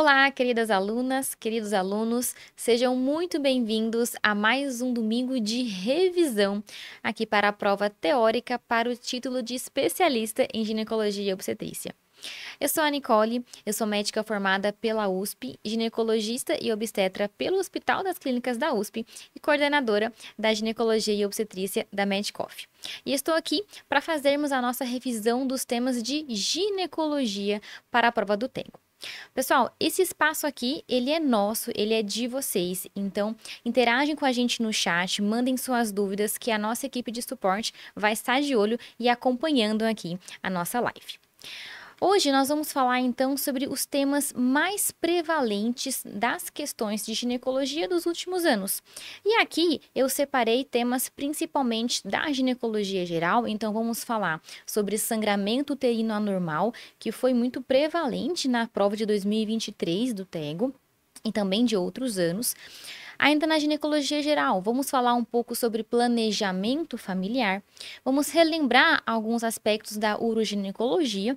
Olá, queridas alunas, queridos alunos, sejam muito bem-vindos a mais um domingo de revisão aqui para a prova teórica para o título de especialista em ginecologia e obstetrícia. Eu sou a Nicole, eu sou médica formada pela USP, ginecologista e obstetra pelo Hospital das Clínicas da USP e coordenadora da ginecologia e obstetrícia da Medcoff. E estou aqui para fazermos a nossa revisão dos temas de ginecologia para a prova do Tengo. Pessoal, esse espaço aqui, ele é nosso, ele é de vocês. Então, interagem com a gente no chat, mandem suas dúvidas que a nossa equipe de suporte vai estar de olho e acompanhando aqui a nossa live. Hoje nós vamos falar então sobre os temas mais prevalentes das questões de ginecologia dos últimos anos. E aqui eu separei temas principalmente da ginecologia geral, então vamos falar sobre sangramento uterino anormal, que foi muito prevalente na prova de 2023 do TEGO e também de outros anos. Ainda na ginecologia geral, vamos falar um pouco sobre planejamento familiar, vamos relembrar alguns aspectos da uroginecologia.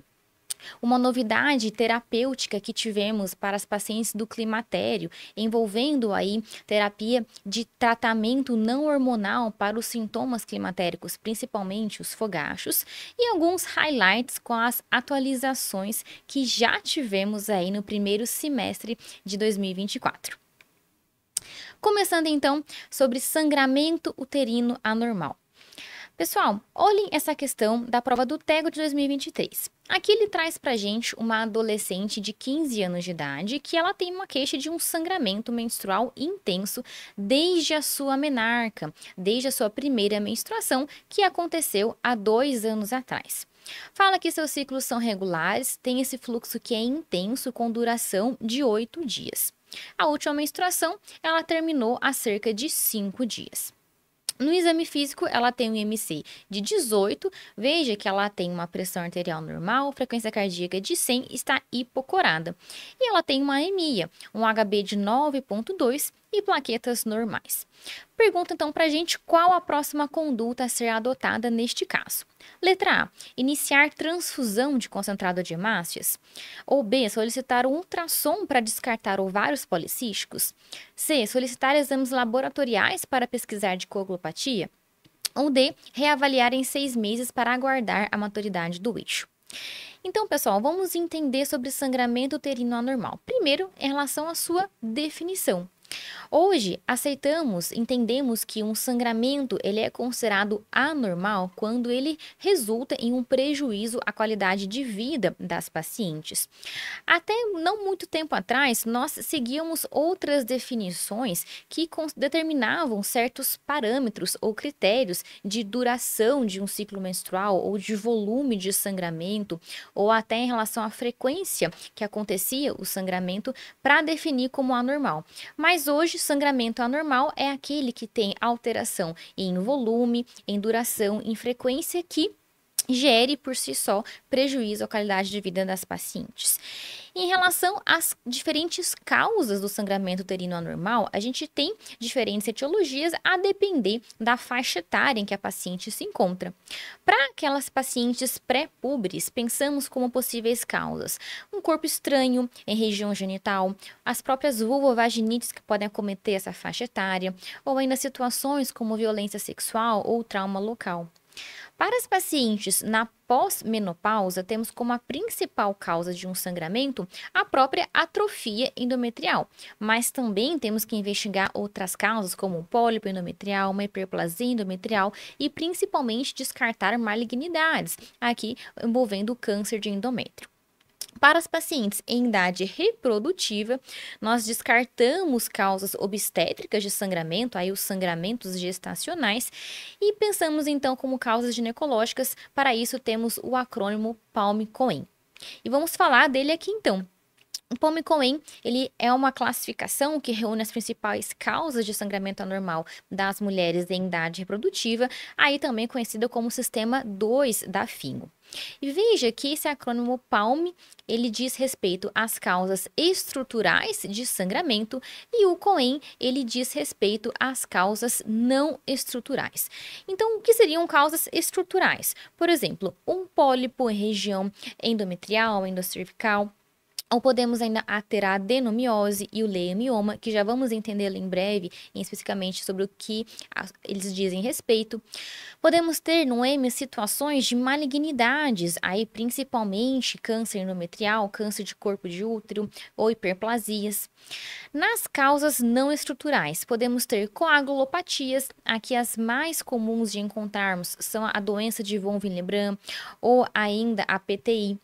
Uma novidade terapêutica que tivemos para as pacientes do climatério, envolvendo aí terapia de tratamento não hormonal para os sintomas climatéricos, principalmente os fogachos, e alguns highlights com as atualizações que já tivemos aí no primeiro semestre de 2024. Começando então sobre sangramento uterino anormal. Pessoal, olhem essa questão da prova do TEGO de 2023. Aqui ele traz pra gente uma adolescente de 15 anos de idade que ela tem uma queixa de um sangramento menstrual intenso desde a sua menarca, desde a sua primeira menstruação, que aconteceu há 2 anos atrás. Fala que seus ciclos são regulares, tem esse fluxo que é intenso com duração de 8 dias. A última menstruação, ela terminou há cerca de 5 dias. No exame físico, ela tem um IMC de 18, veja que ela tem uma pressão arterial normal, frequência cardíaca de 100, está hipocorada. E ela tem uma anemia, um HB de 9,2 e plaquetas normais. Pergunta então pra gente qual a próxima conduta a ser adotada neste caso. Letra A, iniciar transfusão de concentrado de hemácias. Ou B, solicitar um ultrassom para descartar ovários policísticos. C, solicitar exames laboratoriais para pesquisar de coagulopatia. Ou D, reavaliar em 6 meses para aguardar a maturidade do eixo. Então, pessoal, vamos entender sobre sangramento uterino anormal. Primeiro, em relação à sua definição. Hoje, entendemos que um sangramento ele é considerado anormal quando ele resulta em um prejuízo à qualidade de vida das pacientes. Até não muito tempo atrás, nós seguíamos outras definições que determinavam certos parâmetros ou critérios de duração de um ciclo menstrual ou de volume de sangramento, ou até em relação à frequência que acontecia o sangramento para definir como anormal. Mas hoje, sangramento anormal é aquele que tem alteração em volume, em duração, em frequência que gere por si só prejuízo à qualidade de vida das pacientes. Em relação às diferentes causas do sangramento uterino anormal, a gente tem diferentes etiologias a depender da faixa etária em que a paciente se encontra. Para aquelas pacientes pré-púberes, pensamos como possíveis causas: um corpo estranho em região genital, as próprias vulvovaginites que podem acometer essa faixa etária, ou ainda situações como violência sexual ou trauma local. Para as pacientes na pós-menopausa, temos como a principal causa de um sangramento a própria atrofia endometrial, mas também temos que investigar outras causas como um pólipo endometrial, uma hiperplasia endometrial e principalmente descartar malignidades, aqui envolvendo o câncer de endométrio. Para as pacientes em idade reprodutiva, nós descartamos causas obstétricas de sangramento, aí os sangramentos gestacionais, e pensamos então como causas ginecológicas. Para isso temos o acrônimo PALM-COEN. E vamos falar dele aqui então. O PALM-COEN, ele é uma classificação que reúne as principais causas de sangramento anormal das mulheres em idade reprodutiva, aí também conhecida como sistema 2 da FINGO. E veja que esse acrônimo PALM, ele diz respeito às causas estruturais de sangramento e o COEN, ele diz respeito às causas não estruturais. Então, o que seriam causas estruturais? Por exemplo, um pólipo em região endometrial, endocervical, Ou podemos ainda ter a adenomiose e o leiamioma, que já vamos entender em breve, especificamente sobre o que eles dizem respeito. Podemos ter no M situações de malignidades, aí principalmente câncer endometrial, câncer de corpo de útero ou hiperplasias. Nas causas não estruturais, podemos ter coagulopatias, aqui as mais comuns de encontrarmos são a doença de von Willebrand ou ainda a PTI.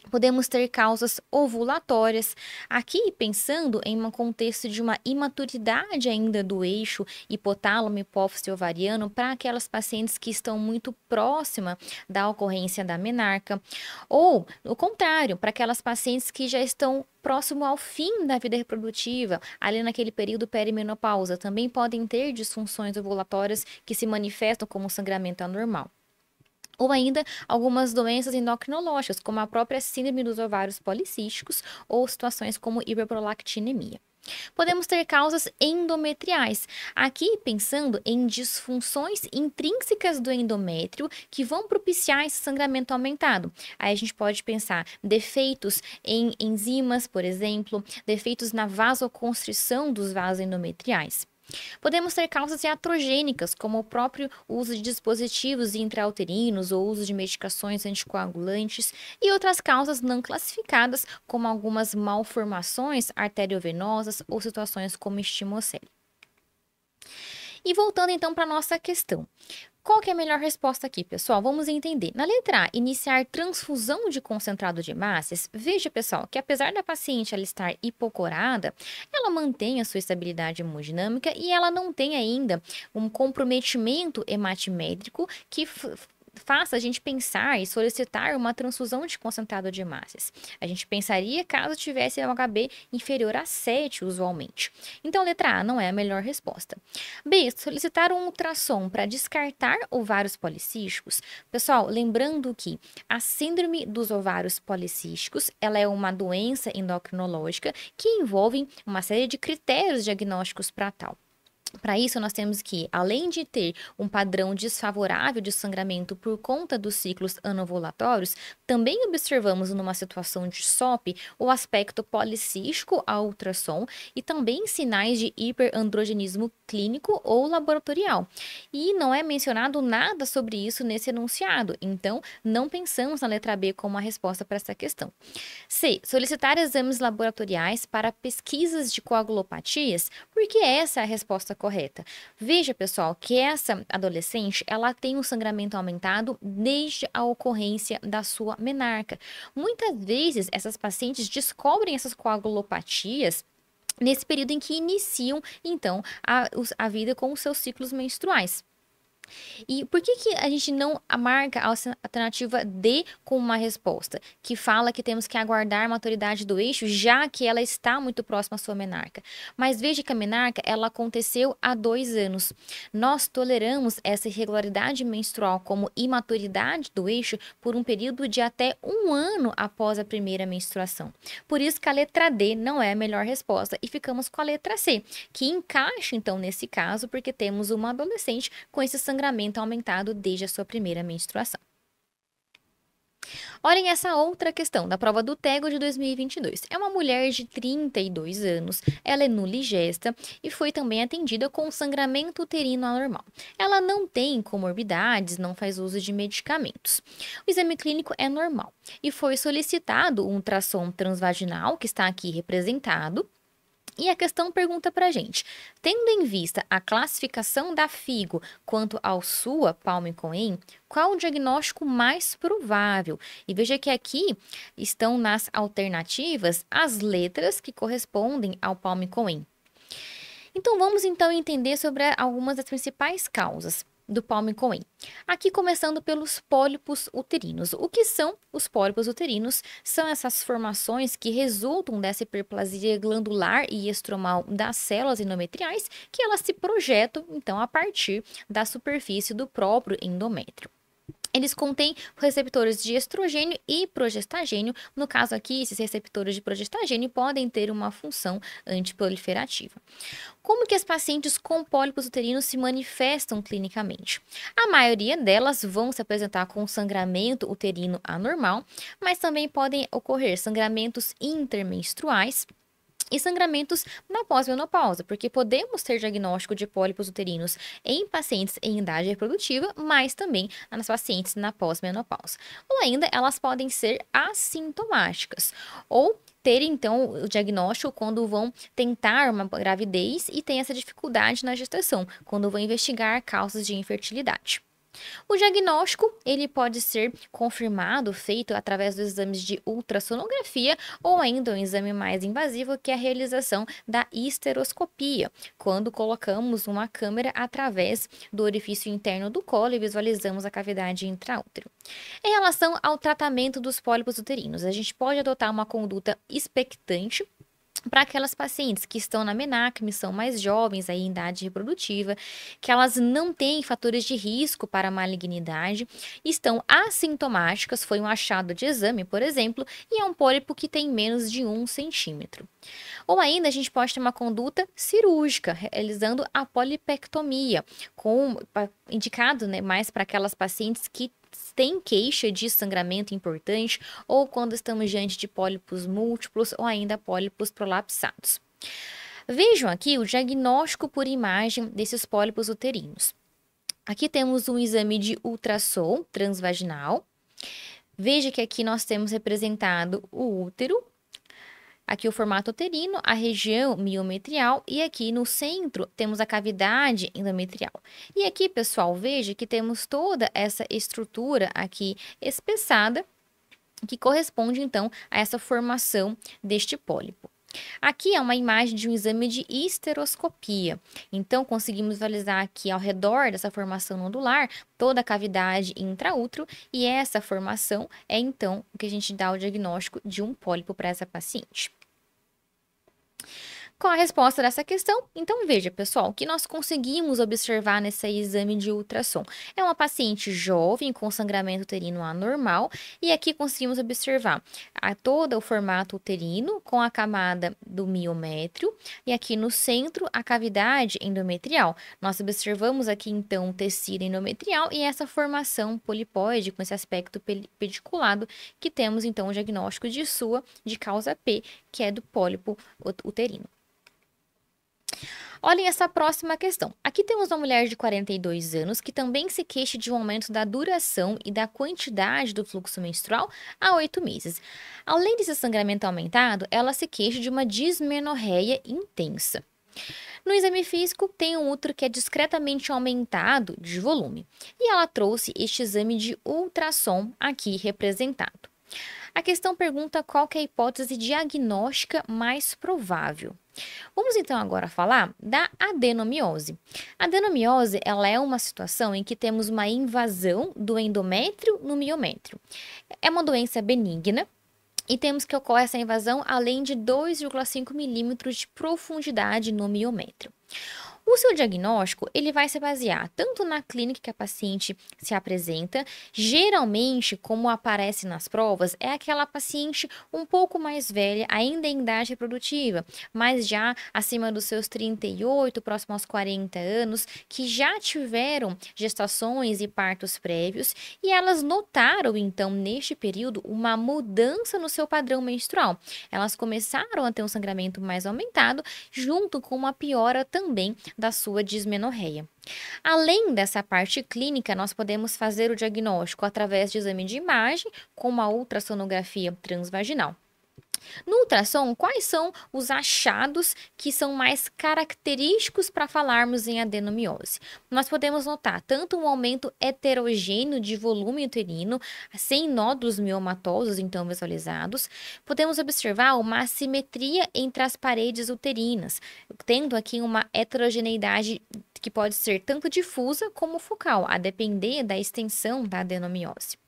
Podemos ter causas ovulatórias, aqui pensando em um contexto de uma imaturidade ainda do eixo hipotálamo, hipófise ovariano para aquelas pacientes que estão muito próxima da ocorrência da menarca, ou o contrário, para aquelas pacientes que já estão próximo ao fim da vida reprodutiva, ali naquele período perimenopausa, também podem ter disfunções ovulatórias que se manifestam como sangramento anormal. Ou ainda algumas doenças endocrinológicas, como a própria síndrome dos ovários policísticos ou situações como hiperprolactinemia. Podemos ter causas endometriais, aqui pensando em disfunções intrínsecas do endométrio que vão propiciar esse sangramento aumentado. Aí a gente pode pensar defeitos em enzimas, por exemplo, defeitos na vasoconstrição dos vasos endometriais. Podemos ter causas iatrogênicas, como o próprio uso de dispositivos intrauterinos ou uso de medicações anticoagulantes, e outras causas não classificadas, como algumas malformações arteriovenosas ou situações como estimocele. E voltando então para a nossa questão. Qual que é a melhor resposta aqui, pessoal? Vamos entender. Na letra A, iniciar transfusão de concentrado de hemácias. Veja, pessoal, que apesar da paciente ela estar hipocorada, ela mantém a sua estabilidade hemodinâmica e ela não tem ainda um comprometimento hematimétrico que faça a gente pensar e solicitar uma transfusão de concentrado de hemácias. A gente pensaria caso tivesse um HB inferior a 7 usualmente. Então, letra A não é a melhor resposta. B, solicitar um ultrassom para descartar ovários policísticos. Pessoal, lembrando que a síndrome dos ovários policísticos, ela é uma doença endocrinológica que envolve uma série de critérios diagnósticos para tal. Para isso, nós temos que, além de ter um padrão desfavorável de sangramento por conta dos ciclos anovulatórios, também observamos numa situação de SOP o aspecto policístico ao ultrassom e também sinais de hiperandrogenismo clínico ou laboratorial. E não é mencionado nada sobre isso nesse enunciado, então não pensamos na letra B como a resposta para essa questão. C. Solicitar exames laboratoriais para pesquisas de coagulopatias, porque essa é a resposta correta. Veja, pessoal, que essa adolescente, ela tem um sangramento aumentado desde a ocorrência da sua menarca. Muitas vezes, essas pacientes descobrem essas coagulopatias nesse período em que iniciam, então, a vida com os seus ciclos menstruais. E por que a gente não marca a alternativa D com uma resposta? Que fala que temos que aguardar a maturidade do eixo, já que ela está muito próxima à sua menarca. Mas veja que a menarca, ela aconteceu há 2 anos. Nós toleramos essa irregularidade menstrual como imaturidade do eixo por um período de até 1 ano após a primeira menstruação. Por isso que a letra D não é a melhor resposta e ficamos com a letra C, que encaixa então nesse caso, porque temos uma adolescente com esse sangramento aumentado desde a sua primeira menstruação. Olhem essa outra questão da prova do TEGO de 2022. É uma mulher de 32 anos, ela é nuligesta e foi também atendida com sangramento uterino anormal. Ela não tem comorbidades, não faz uso de medicamentos. O exame clínico é normal e foi solicitado um ultrassom transvaginal, que está aqui representado. E a questão pergunta pra gente, tendo em vista a classificação da FIGO quanto ao SUA Palm-Cohen, qual o diagnóstico mais provável? E veja que aqui estão nas alternativas as letras que correspondem ao Palm-Cohen. Então vamos então entender sobre algumas das principais causas do Palm-Cohen. Aqui começando pelos pólipos uterinos. O que são os pólipos uterinos? São essas formações que resultam dessa hiperplasia glandular e estromal das células endometriais, que elas se projetam então a partir da superfície do próprio endométrio. Eles contêm receptores de estrogênio e progestagênio. No caso aqui, esses receptores de progestagênio podem ter uma função antiproliferativa. Como que as pacientes com pólipos uterinos se manifestam clinicamente? A maioria delas vão se apresentar com sangramento uterino anormal, mas também podem ocorrer sangramentos intermenstruais e sangramentos na pós-menopausa, porque podemos ter diagnóstico de pólipos uterinos em pacientes em idade reprodutiva, mas também nas pacientes na pós-menopausa. Ou ainda, elas podem ser assintomáticas, ou ter então o diagnóstico quando vão tentar uma gravidez e tem essa dificuldade na gestação, quando vão investigar causas de infertilidade. O diagnóstico, ele pode ser confirmado, feito através dos exames de ultrassonografia ou ainda um exame mais invasivo, que é a realização da histeroscopia, quando colocamos uma câmera através do orifício interno do colo e visualizamos a cavidade intraútero. Em relação ao tratamento dos pólipos uterinos, a gente pode adotar uma conduta expectante para aquelas pacientes que estão na menarca, são mais jovens, aí, em idade reprodutiva, que elas não têm fatores de risco para malignidade, estão assintomáticas, foi um achado de exame, por exemplo, e é um pólipo que tem menos de 1 centímetro. Ou ainda a gente pode ter uma conduta cirúrgica, realizando a polipectomia, indicado, né, mais para aquelas pacientes que têm queixa de sangramento importante ou quando estamos diante de pólipos múltiplos ou ainda pólipos prolapsados. Vejam aqui o diagnóstico por imagem desses pólipos uterinos. Aqui temos um exame de ultrassom transvaginal. Veja que aqui nós temos representado o útero, aqui o formato uterino, a região miometrial e aqui no centro temos a cavidade endometrial. E aqui, pessoal, veja que temos toda essa estrutura aqui espessada que corresponde então a essa formação deste pólipo. Aqui é uma imagem de um exame de histeroscopia. Então, conseguimos visualizar aqui ao redor dessa formação nodular toda a cavidade intraútero e essa formação é então o que a gente dá o diagnóstico de um pólipo para essa paciente. Qual a resposta dessa questão? Então, veja, pessoal, o que nós conseguimos observar nesse exame de ultrassom. É uma paciente jovem com sangramento uterino anormal e aqui conseguimos observar todo o formato uterino com a camada do miométrio e aqui no centro a cavidade endometrial. Nós observamos aqui, então, o tecido endometrial e essa formação polipóide com esse aspecto pediculado que temos, então, o diagnóstico de causa P, que é do pólipo uterino. Olhem essa próxima questão. Aqui temos uma mulher de 42 anos que também se queixa de um aumento da duração e da quantidade do fluxo menstrual há 8 meses. Além desse sangramento aumentado, ela se queixa de uma dismenorreia intensa. No exame físico, tem um útero que é discretamente aumentado de volume. E ela trouxe este exame de ultrassom aqui representado. A questão pergunta qual que é a hipótese diagnóstica mais provável. Vamos então agora falar da adenomiose. A adenomiose, ela é uma situação em que temos uma invasão do endométrio no miométrio. É uma doença benigna e temos que ocorre essa invasão além de 2,5 milímetros de profundidade no miométrio. O seu diagnóstico, ele vai se basear tanto na clínica que a paciente se apresenta, geralmente, como aparece nas provas, é aquela paciente um pouco mais velha, ainda em idade reprodutiva, mas já acima dos seus 38, próximo aos 40 anos, que já tiveram gestações e partos prévios, e elas notaram, então, neste período, uma mudança no seu padrão menstrual. Elas começaram a ter um sangramento mais aumentado, junto com uma piora também da sua dismenorreia. Além dessa parte clínica, nós podemos fazer o diagnóstico através de exame de imagem, como a ultrassonografia transvaginal. No ultrassom, quais são os achados que são mais característicos para falarmos em adenomiose? Nós podemos notar tanto um aumento heterogêneo de volume uterino, sem nódulos miomatosos então visualizados. Podemos observar uma assimetria entre as paredes uterinas, tendo aqui uma heterogeneidade que pode ser tanto difusa como focal, a depender da extensão da adenomiose.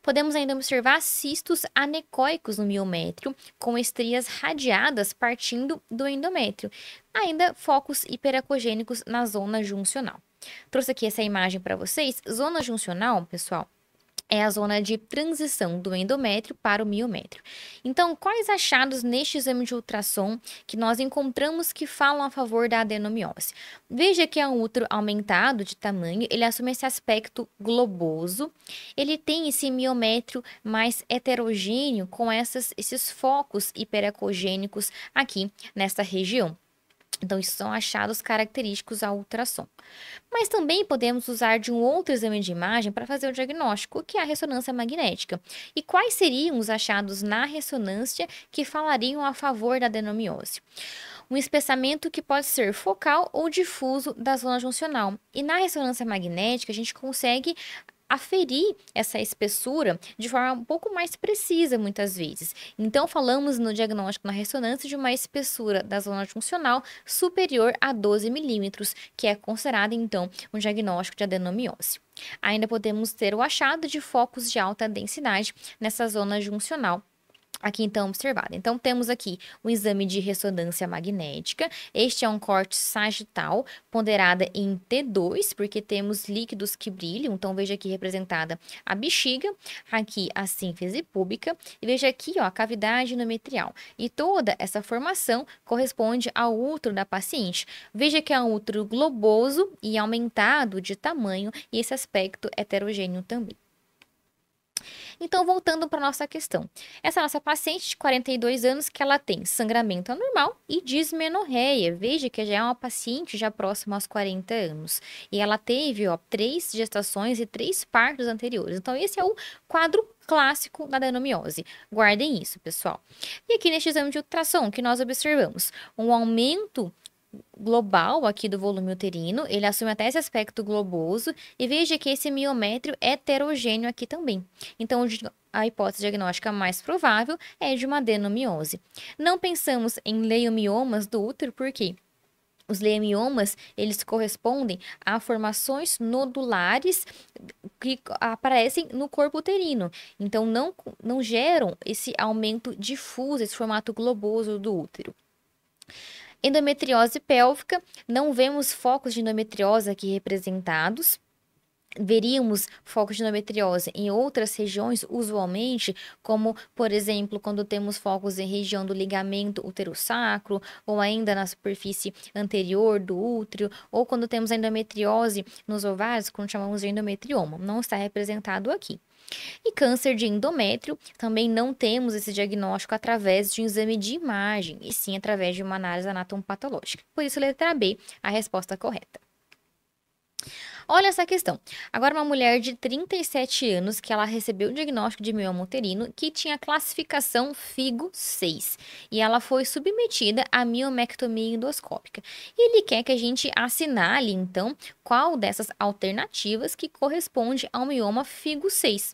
Podemos ainda observar cistos anecóicos no miométrio, com estrias radiadas partindo do endométrio. Ainda focos hiperacogênicos na zona juncional. Trouxe aqui essa imagem para vocês. Zona juncional, pessoal, é a zona de transição do endométrio para o miométrio. Então, quais achados neste exame de ultrassom que nós encontramos que falam a favor da adenomiose? Veja que é um útero aumentado de tamanho, ele assume esse aspecto globoso, ele tem esse miométrio mais heterogêneo com esses focos hiperecogênicos aqui nesta região. Então, isso são achados característicos ao ultrassom. Mas também podemos usar de um outro exame de imagem para fazer o diagnóstico, que é a ressonância magnética. E quais seriam os achados na ressonância que falariam a favor da adenomiose? Um espessamento que pode ser focal ou difuso da zona juncional. E na ressonância magnética, a gente consegue aferir essa espessura de forma um pouco mais precisa, muitas vezes. Então, falamos no diagnóstico na ressonância de uma espessura da zona juncional superior a 12 milímetros, que é considerado, então, um diagnóstico de adenomiose. Ainda podemos ter o achado de focos de alta densidade nessa zona juncional, aqui então observada. Então temos aqui o exame de ressonância magnética. Este é um corte sagital, ponderada em T2, porque temos líquidos que brilham. Então veja aqui representada a bexiga, aqui a sínfise púbica e veja aqui, ó, a cavidade endometrial. E toda essa formação corresponde ao útero da paciente. Veja que é um útero globoso e aumentado de tamanho e esse aspecto heterogêneo também. Então, voltando para nossa questão. Essa nossa paciente de 42 anos que ela tem sangramento anormal e dismenorreia. Veja que já é uma paciente já próxima aos 40 anos. E ela teve, ó, 3 gestações e 3 partos anteriores. Então, esse é o quadro clássico da adenomiose. Guardem isso, pessoal. E aqui neste exame de ultrassom que nós observamos um aumento global aqui do volume uterino, ele assume até esse aspecto globoso e veja que esse miométrio é heterogêneo aqui também. Então, a hipótese diagnóstica mais provável é de uma adenomiose. Não pensamos em leiomiomas do útero, por quê? Os leiomiomas, eles correspondem a formações nodulares que aparecem no corpo uterino. Então, não geram esse aumento difuso, esse formato globoso do útero. Endometriose pélvica, não vemos focos de endometriose aqui representados. Veríamos focos de endometriose em outras regiões, usualmente, como, por exemplo, quando temos focos em região do ligamento útero-sacro, ou ainda na superfície anterior do útero, ou quando temos a endometriose nos ovários, quando chamamos de endometrioma. Não está representado aqui. E câncer de endométrio, também não temos esse diagnóstico através de um exame de imagem, e sim através de uma análise anatomopatológica. Por isso, letra B, a resposta correta. Olha essa questão. Agora, uma mulher de 37 anos que ela recebeu o diagnóstico de mioma uterino que tinha classificação FIGO 6 e ela foi submetida à miomectomia endoscópica. E ele quer que a gente assinale, então, qual dessas alternativas que corresponde ao mioma FIGO 6.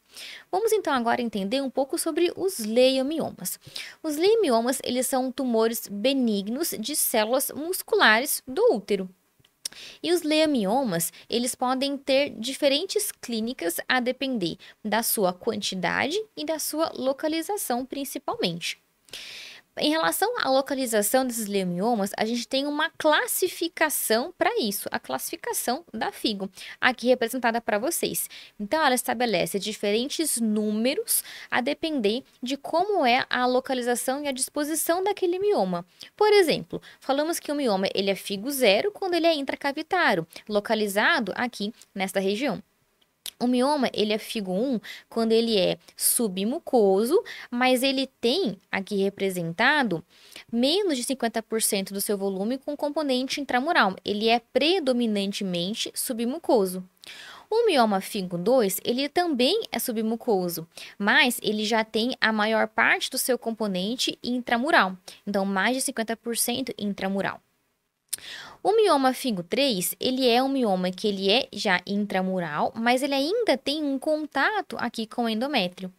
Vamos, então, agora entender um pouco sobre os leiomiomas. Os leiomiomas, eles são tumores benignos de células musculares do útero. E os leiomiomas, eles podem ter diferentes clínicas a depender da sua quantidade e da sua localização, principalmente. Em relação à localização desses leiomiomas, a gente tem uma classificação para isso, a classificação da FIGO, aqui representada para vocês. Então, ela estabelece diferentes números a depender de como é a localização e a disposição daquele mioma. Por exemplo, falamos que o mioma ele é FIGO 0 quando ele é intracavitário, localizado aqui nesta região. O mioma, ele é FIGO 1 quando ele é submucoso, mas ele tem aqui representado menos de 50% do seu volume com componente intramural. Ele é predominantemente submucoso. O mioma FIGO 2, ele também é submucoso, mas ele já tem a maior parte do seu componente intramural. Então, mais de 50% intramural. O mioma FIGO 3, ele é um mioma que ele é já intramural, mas ele ainda tem um contato aqui com o endométrio.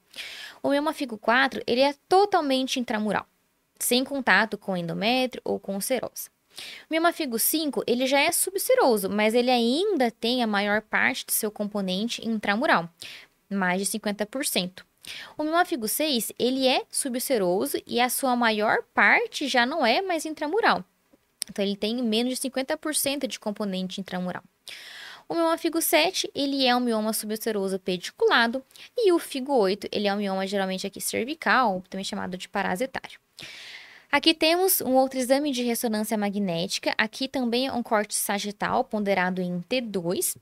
O mioma FIGO 4, ele é totalmente intramural, sem contato com o endométrio ou com serosa. O mioma FIGO 5, ele já é subseroso, mas ele ainda tem a maior parte do seu componente intramural, mais de 50%. O mioma FIGO 6, ele é subseroso e a sua maior parte já não é mais intramural. Então, ele tem menos de 50% de componente intramural. O mioma figo 7, ele é um mioma subseroso pediculado, e o figo 8, ele é um mioma geralmente aqui cervical, também chamado de parasitário. Aqui temos um outro exame de ressonância magnética, aqui também é um corte sagital ponderado em T2.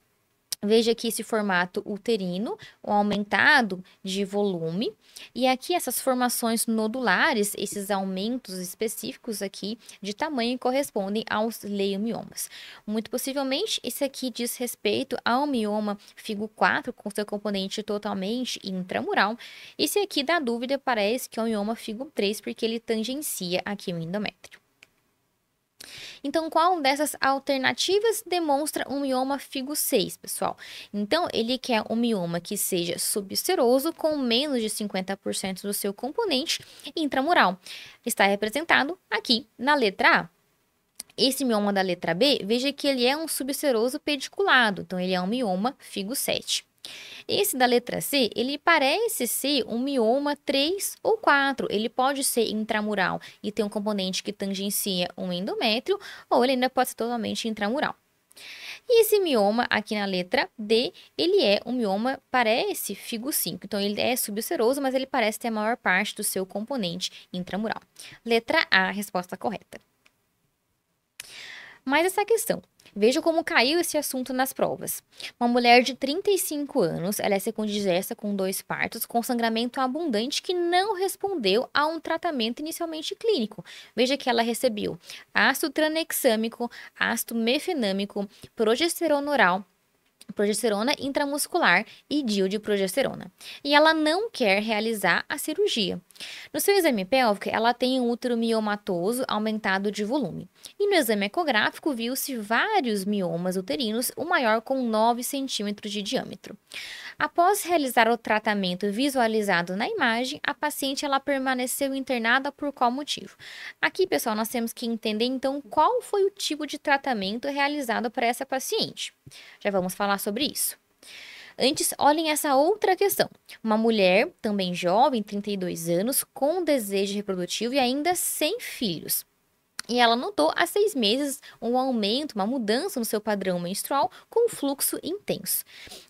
Veja aqui esse formato uterino, um aumentado de volume. E aqui essas formações nodulares, esses aumentos específicos aqui de tamanho correspondem aos leiomiomas. Muito possivelmente, esse aqui diz respeito ao mioma figo 4, com seu componente totalmente intramural. Esse aqui dá dúvida, parece que é o mioma figo 3, porque ele tangencia aqui o endométrio. Então, qual dessas alternativas demonstra um mioma figo 6, pessoal? Então, ele quer um mioma que seja subseroso com menos de 50% do seu componente intramural. Está representado aqui na letra A. Esse mioma da letra B, veja que ele é um subseroso pediculado, então ele é um mioma figo 7. Esse da letra C, ele parece ser um mioma 3 ou 4. Ele pode ser intramural e ter um componente que tangencia um endométrio, ou ele ainda pode ser totalmente intramural. E esse mioma aqui na letra D, ele é um mioma, parece figo 5. Então, ele é subseroso, mas ele parece ter a maior parte do seu componente intramural. Letra A, resposta correta. Mas essa questão, veja como caiu esse assunto nas provas. Uma mulher de 35 anos, ela é secundigesta com 2 partos, com sangramento abundante que não respondeu a um tratamento inicialmente clínico. Veja que ela recebeu ácido tranexâmico, ácido mefenâmico, progesterona oral, progesterona intramuscular e dieldrogesterona. E ela não quer realizar a cirurgia. No seu exame pélvico, ela tem um útero miomatoso aumentado de volume. E no exame ecográfico, viu-se vários miomas uterinos, o maior com 9 centímetros de diâmetro. Após realizar o tratamento visualizado na imagem, a paciente ela permaneceu internada por qual motivo? Aqui, pessoal, nós temos que entender, então, qual foi o tipo de tratamento realizado para essa paciente. Já vamos falar sobre isso. Antes, olhem essa outra questão. Uma mulher, também jovem, 32 anos, com desejo reprodutivo e ainda sem filhos. E ela notou há 6 meses um aumento, uma mudança no seu padrão menstrual com fluxo intenso.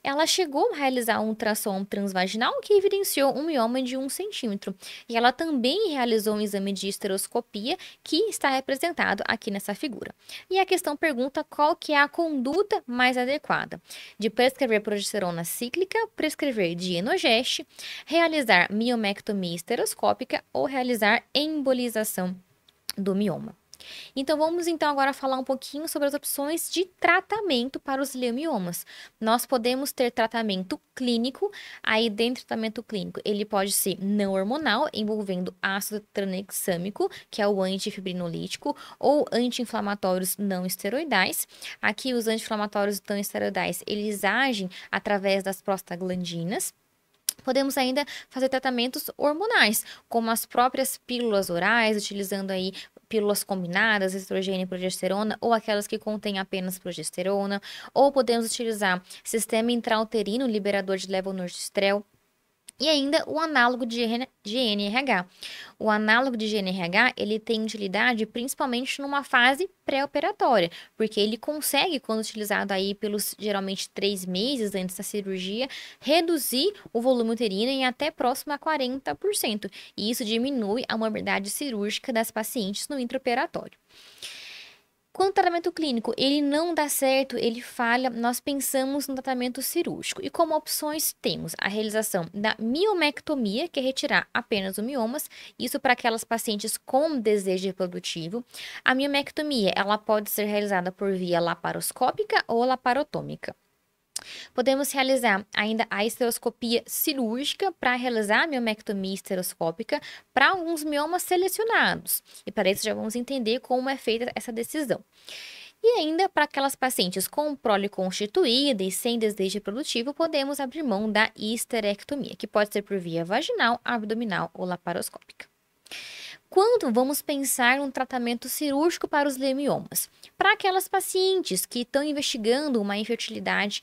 Ela chegou a realizar um ultrassom transvaginal que evidenciou um mioma de 1 centímetro. E ela também realizou um exame de esteroscopia que está representado aqui nessa figura. E a questão pergunta qual que é a conduta mais adequada. De prescrever progesterona cíclica, prescrever dienogeste, realizar miomectomia esteroscópica ou realizar embolização do mioma. Então, vamos agora falar um pouquinho sobre as opções de tratamento para os leomiomas. Nós podemos ter tratamento clínico, aí dentro do tratamento clínico, ele pode ser não hormonal, envolvendo ácido tranexâmico, que é o antifibrinolítico, ou anti-inflamatórios não esteroidais. Aqui, os anti-inflamatórios não esteroidais, eles agem através das prostaglandinas. Podemos ainda fazer tratamentos hormonais, como as próprias pílulas orais, utilizando aí pílulas combinadas, estrogênio e progesterona, ou aquelas que contêm apenas progesterona, ou podemos utilizar sistema intrauterino liberador de levonorgestrel, e ainda o análogo de GNRH. O análogo de GNRH, ele tem utilidade principalmente numa fase pré-operatória, porque ele consegue, quando utilizado aí pelos geralmente 3 meses antes da cirurgia, reduzir o volume uterino em até próximo a 40%. E isso diminui a morbidade cirúrgica das pacientes no intraoperatório. Quando o tratamento clínico ele não dá certo, ele falha, nós pensamos no tratamento cirúrgico. E como opções temos a realização da miomectomia, que é retirar apenas os miomas, isso para aquelas pacientes com desejo reprodutivo. A miomectomia, ela pode ser realizada por via laparoscópica ou laparotômica. Podemos realizar ainda a esteroscopia cirúrgica para realizar a miomectomia esteroscópica para alguns miomas selecionados. E para isso já vamos entender como é feita essa decisão. E ainda para aquelas pacientes com prole constituída e sem desejo reprodutivo, podemos abrir mão da histerectomia, que pode ser por via vaginal, abdominal ou laparoscópica. Quando vamos pensar num tratamento cirúrgico para os leomiomas? Para aquelas pacientes que estão investigando uma infertilidade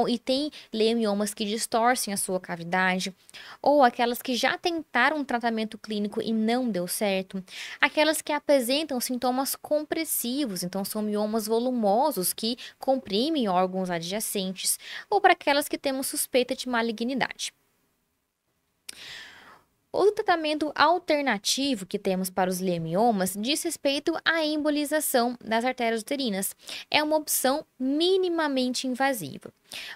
e têm leomiomas que distorcem a sua cavidade, ou aquelas que já tentaram um tratamento clínico e não deu certo, aquelas que apresentam sintomas compressivos, então são miomas volumosos que comprimem órgãos adjacentes, ou para aquelas que temos suspeita de malignidade. O tratamento alternativo que temos para os leomiomas diz respeito à embolização das artérias uterinas. É uma opção minimamente invasiva.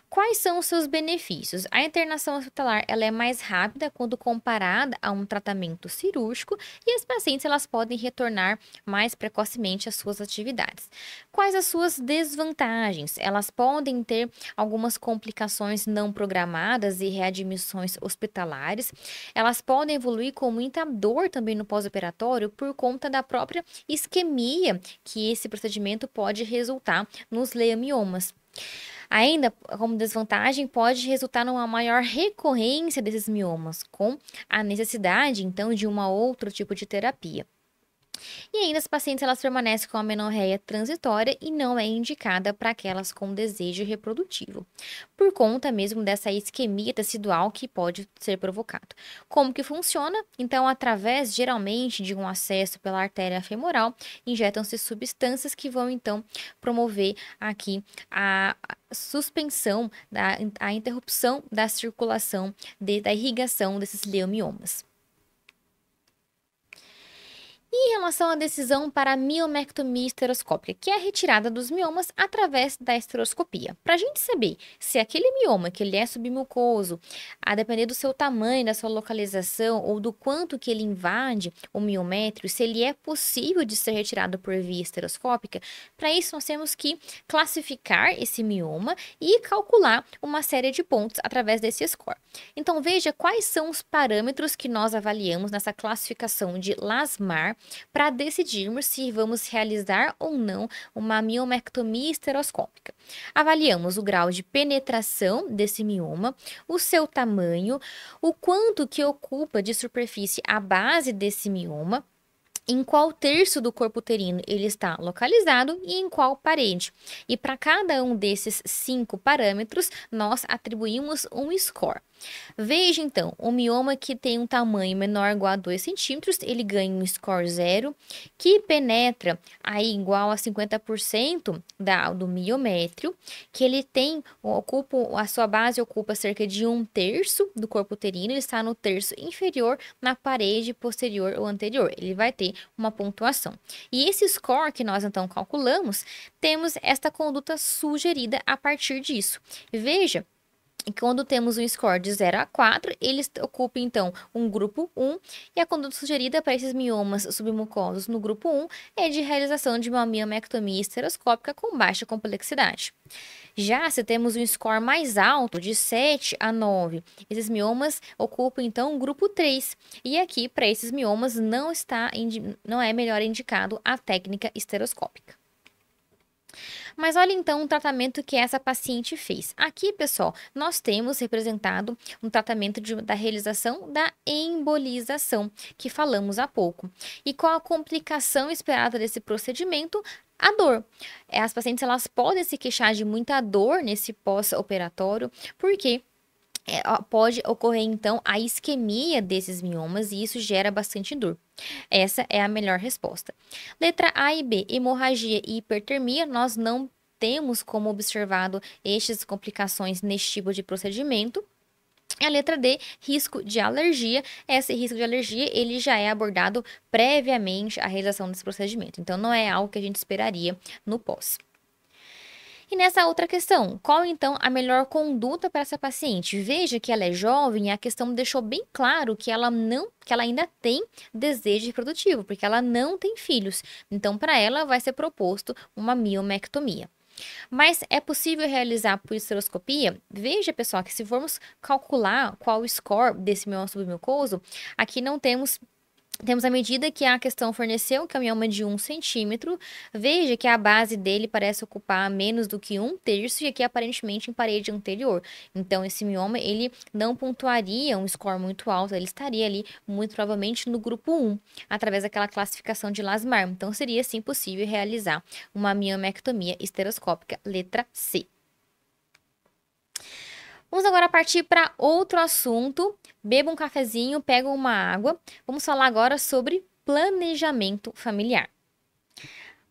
Quais são os seus benefícios? A internação hospitalar ela é mais rápida quando comparada a um tratamento cirúrgico e as pacientes elas podem retornar mais precocemente às suas atividades. Quais as suas desvantagens? Elas podem ter algumas complicações não programadas e readmissões hospitalares. Elas podem evoluir com muita dor também no pós-operatório por conta da própria isquemia que esse procedimento pode resultar nos leomiomas. Ainda, como desvantagem, pode resultar numa maior recorrência desses miomas, com a necessidade, então, de uma outro tipo de terapia. E ainda as pacientes elas permanecem com a amenorreia transitória e não é indicada para aquelas com desejo reprodutivo, por conta mesmo dessa isquemia tecidual que pode ser provocado. Como que funciona? Então, através geralmente de um acesso pela artéria femoral, injetam-se substâncias que vão então promover aqui a suspensão, a interrupção da circulação, da irrigação desses leomiomas. E em relação à decisão para a miomectomia esteroscópica, que é a retirada dos miomas através da esteroscopia. Para a gente saber se aquele mioma, que ele é submucoso, a depender do seu tamanho, da sua localização ou do quanto que ele invade o miométrio, se ele é possível de ser retirado por via esteroscópica, para isso nós temos que classificar esse mioma e calcular uma série de pontos através desse score. Então veja quais são os parâmetros que nós avaliamos nessa classificação de Lassmar para decidirmos se vamos realizar ou não uma miomectomia esteroscópica. Avaliamos o grau de penetração desse mioma, o seu tamanho, o quanto que ocupa de superfície a base desse mioma, em qual terço do corpo uterino ele está localizado e em qual parede. E para cada um desses 5 parâmetros, nós atribuímos um score. Veja então, o mioma que tem um tamanho menor ou igual a 2 centímetros, ele ganha um score 0, que penetra aí igual a 50% do miométrio, que ele tem, a sua base ocupa cerca de 1/3 do corpo uterino, ele está no terço inferior, na parede posterior ou anterior. Ele vai ter uma pontuação. E esse score que nós então calculamos, temos esta conduta sugerida a partir disso. Veja, e quando temos um score de 0 a 4, eles ocupam então um grupo 1, e a conduta sugerida para esses miomas submucosos no grupo 1 é de realização de uma miomectomia esteroscópica com baixa complexidade. Já se temos um score mais alto, de 7 a 9, esses miomas ocupam então o grupo 3. E aqui, para esses miomas, não é melhor indicado a técnica esteroscópica. Mas olha então o tratamento que essa paciente fez. Aqui, pessoal, nós temos representado um tratamento da realização da embolização, que falamos há pouco. E qual a complicação esperada desse procedimento? A dor. As pacientes elas podem se queixar de muita dor nesse pós-operatório, porque pode ocorrer então a isquemia desses miomas e isso gera bastante dor. Essa é a melhor resposta. Letra A e B, hemorragia e hipertermia, nós não temos como observado estas complicações neste tipo de procedimento. A letra D, risco de alergia. Esse risco de alergia, ele já é abordado previamente à realização desse procedimento. Então, não é algo que a gente esperaria no pós. E nessa outra questão, qual então a melhor conduta para essa paciente? Veja que ela é jovem e a questão deixou bem claro que ela ainda tem desejo reprodutivo, porque ela não tem filhos. Então, para ela vai ser proposto uma miomectomia. Mas é possível realizar por esteroscopia? Veja, pessoal, que se formos calcular qual o score desse mioma submucoso, aqui não temos Temos a medida que a questão forneceu, que é um mioma de 1 centímetro. Veja que a base dele parece ocupar menos do que 1/3 e aqui aparentemente em parede anterior. Então, esse mioma, ele não pontuaria um score muito alto, ele estaria ali muito provavelmente no grupo 1, através daquela classificação de Lasmar. Então, seria sim possível realizar uma miomectomia esteroscópica, letra C. Vamos agora partir para outro assunto. Beba um cafezinho, pega uma água. Vamos falar agora sobre planejamento familiar.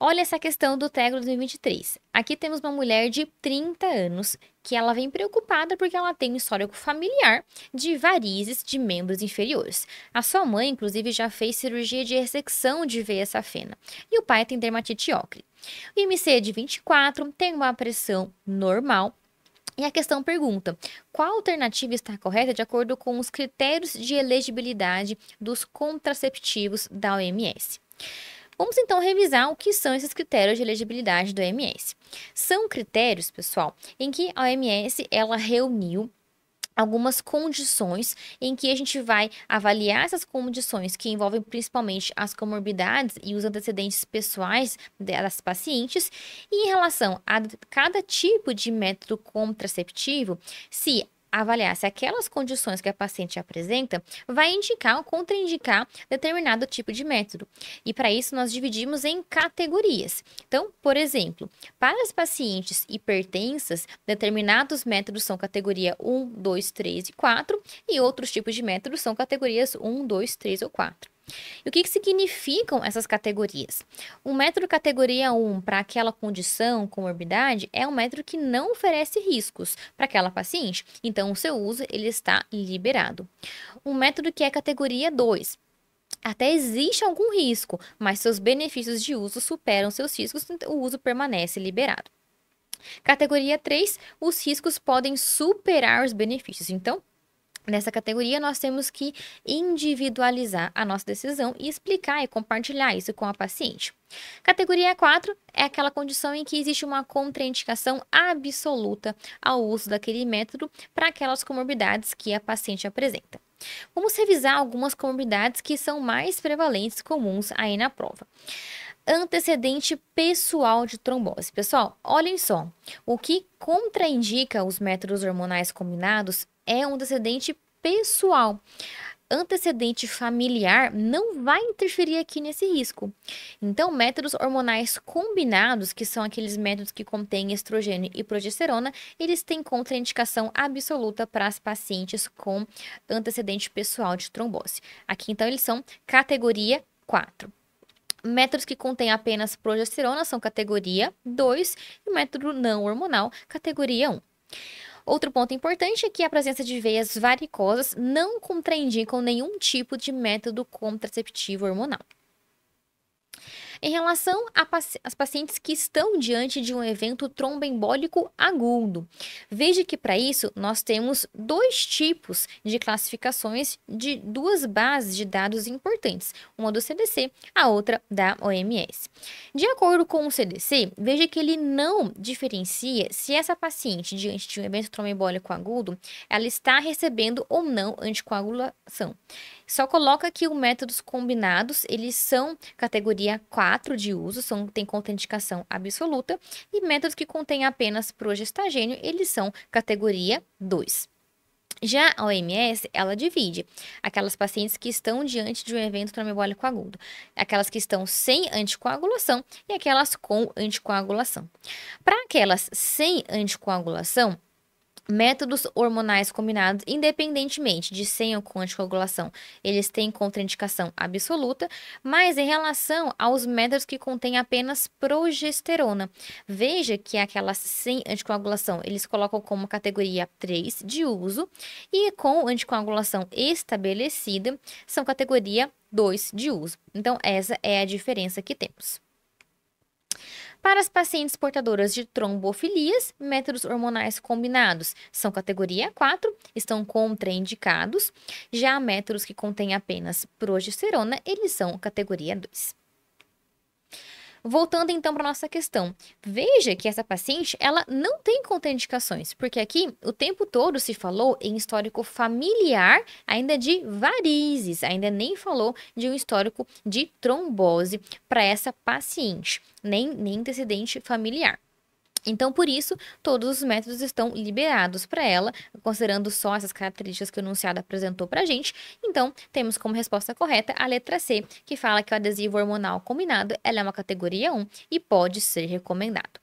Olha essa questão do TEGRO 2023. Aqui temos uma mulher de 30 anos que ela vem preocupada porque ela tem um histórico familiar de varizes de membros inferiores. A sua mãe, inclusive, já fez cirurgia de ressecção de veia safena. E o pai tem dermatite ocre. O IMC é de 24, tem uma pressão normal. E a questão pergunta: qual alternativa está correta de acordo com os critérios de elegibilidade dos contraceptivos da OMS? Vamos então revisar o que são esses critérios de elegibilidade do OMS. São critérios, pessoal, em que a OMS ela reuniu algumas condições em que a gente vai avaliar essas condições que envolvem principalmente as comorbidades e os antecedentes pessoais das pacientes e em relação a cada tipo de método contraceptivo, se avaliar se aquelas condições que a paciente apresenta vai indicar ou contraindicar determinado tipo de método. E para isso nós dividimos em categorias. Então, por exemplo, para as pacientes hipertensas, determinados métodos são categoria 1, 2, 3 e 4, e outros tipos de métodos são categorias 1, 2, 3 ou 4. E o que significam essas categorias? Um método categoria 1 para aquela condição, comorbidade, é um método que não oferece riscos para aquela paciente, então o seu uso ele está liberado. Um método que é categoria 2, até existe algum risco, mas seus benefícios de uso superam seus riscos, então o uso permanece liberado. Categoria 3, os riscos podem superar os benefícios, então nessa categoria, nós temos que individualizar a nossa decisão e explicar e compartilhar isso com a paciente. Categoria 4 é aquela condição em que existe uma contraindicação absoluta ao uso daquele método para aquelas comorbidades que a paciente apresenta. Vamos revisar algumas comorbidades que são mais prevalentes comuns aí na prova. Antecedente pessoal de trombose. Pessoal, olhem só. O que contraindica os métodos hormonais combinados é um antecedente pessoal. Antecedente familiar não vai interferir aqui nesse risco. Então, métodos hormonais combinados, que são aqueles métodos que contêm estrogênio e progesterona, eles têm contraindicação absoluta para as pacientes com antecedente pessoal de trombose. Aqui, então, eles são categoria 4. Métodos que contêm apenas progesterona são categoria 2 e método não hormonal, categoria 1. Outro ponto importante é que a presença de veias varicosas não contraindicam nenhum tipo de método contraceptivo hormonal. Em relação às pacientes que estão diante de um evento tromboembólico agudo, veja que para isso nós temos dois tipos de classificações de duas bases de dados importantes, uma do CDC, a outra da OMS. De acordo com o CDC, veja que ele não diferencia se essa paciente diante de um evento tromboembólico agudo, ela está recebendo ou não anticoagulação. Só coloca que os métodos combinados, eles são categoria 4 de uso, tem contraindicação absoluta, e métodos que contêm apenas progestagênio, eles são categoria 2. Já a OMS, ela divide aquelas pacientes que estão diante de um evento tromboembólico agudo, aquelas que estão sem anticoagulação e aquelas com anticoagulação. Para aquelas sem anticoagulação, métodos hormonais combinados, independentemente de sem ou com anticoagulação, eles têm contraindicação absoluta, mas em relação aos métodos que contêm apenas progesterona, veja que aquelas sem anticoagulação, eles colocam como categoria 3 de uso, e com anticoagulação estabelecida, são categoria 2 de uso. Então, essa é a diferença que temos. Para as pacientes portadoras de trombofilias, métodos hormonais combinados são categoria 4, estão contraindicados. Já métodos que contêm apenas progesterona, eles são categoria 2. Voltando então para nossa questão, veja que essa paciente, ela não tem contraindicações, porque aqui o tempo todo se falou em histórico familiar, ainda de varizes, ainda nem falou de um histórico de trombose para essa paciente, nem antecedente familiar. Então, por isso, todos os métodos estão liberados para ela, considerando só essas características que o enunciado apresentou para a gente. Então, temos como resposta correta a letra C, que fala que o adesivo hormonal combinado ela é uma categoria 1 e pode ser recomendado.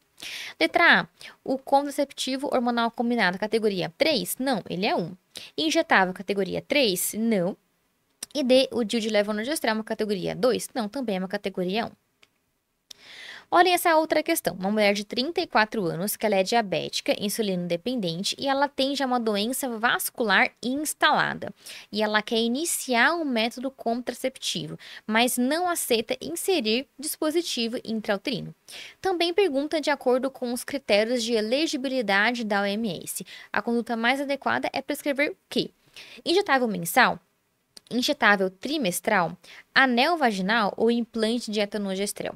Letra A, o contraceptivo hormonal combinado, categoria 3? Não, ele é 1. Injetável, categoria 3? Não. E D, o DIU de levonorgestrel, categoria 2? Não, também é uma categoria 1. Olhem essa outra questão. Uma mulher de 34 anos, que ela é diabética, insulino dependente e ela tem já uma doença vascular instalada. E ela quer iniciar um método contraceptivo, mas não aceita inserir dispositivo intrauterino. Também pergunta de acordo com os critérios de elegibilidade da OMS. A conduta mais adequada é prescrever o quê? Injetável mensal? Injetável trimestral? Anel vaginal ou implante de etanogestrel?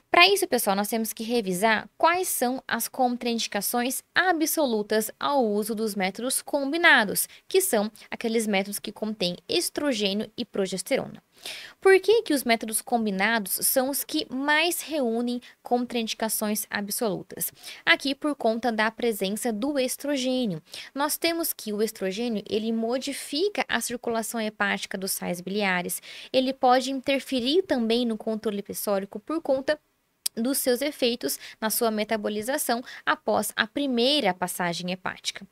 Para isso, pessoal, nós temos que revisar quais são as contraindicações absolutas ao uso dos métodos combinados, que são aqueles métodos que contêm estrogênio e progesterona. Por que que os métodos combinados são os que mais reúnem contraindicações absolutas? Aqui por conta da presença do estrogênio. Nós temos que o estrogênio, ele modifica a circulação hepática dos sais biliares, ele pode interferir também no controle pressórico por conta dos seus efeitos na sua metabolização após a primeira passagem hepática.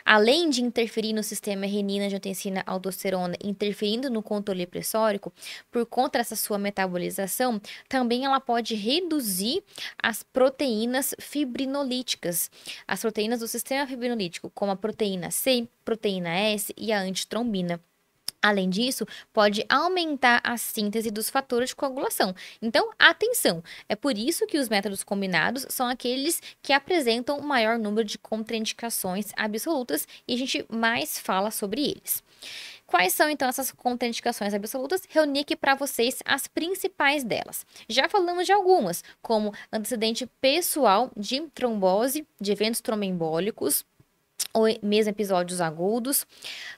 Além de interferir no sistema renina, angiotensina, aldosterona, interferindo no controle pressórico, por conta dessa sua metabolização, também ela pode reduzir as proteínas fibrinolíticas, as proteínas do sistema fibrinolítico, como a proteína C, proteína S e a antitrombina. Além disso, pode aumentar a síntese dos fatores de coagulação. Então, atenção! É por isso que os métodos combinados são aqueles que apresentam o maior número de contraindicações absolutas e a gente mais fala sobre eles. Quais são então essas contraindicações absolutas? Reuni aqui para vocês as principais delas. Já falamos de algumas, como antecedente pessoal de trombose, de eventos tromboembólicos, ou mesmo episódios agudos,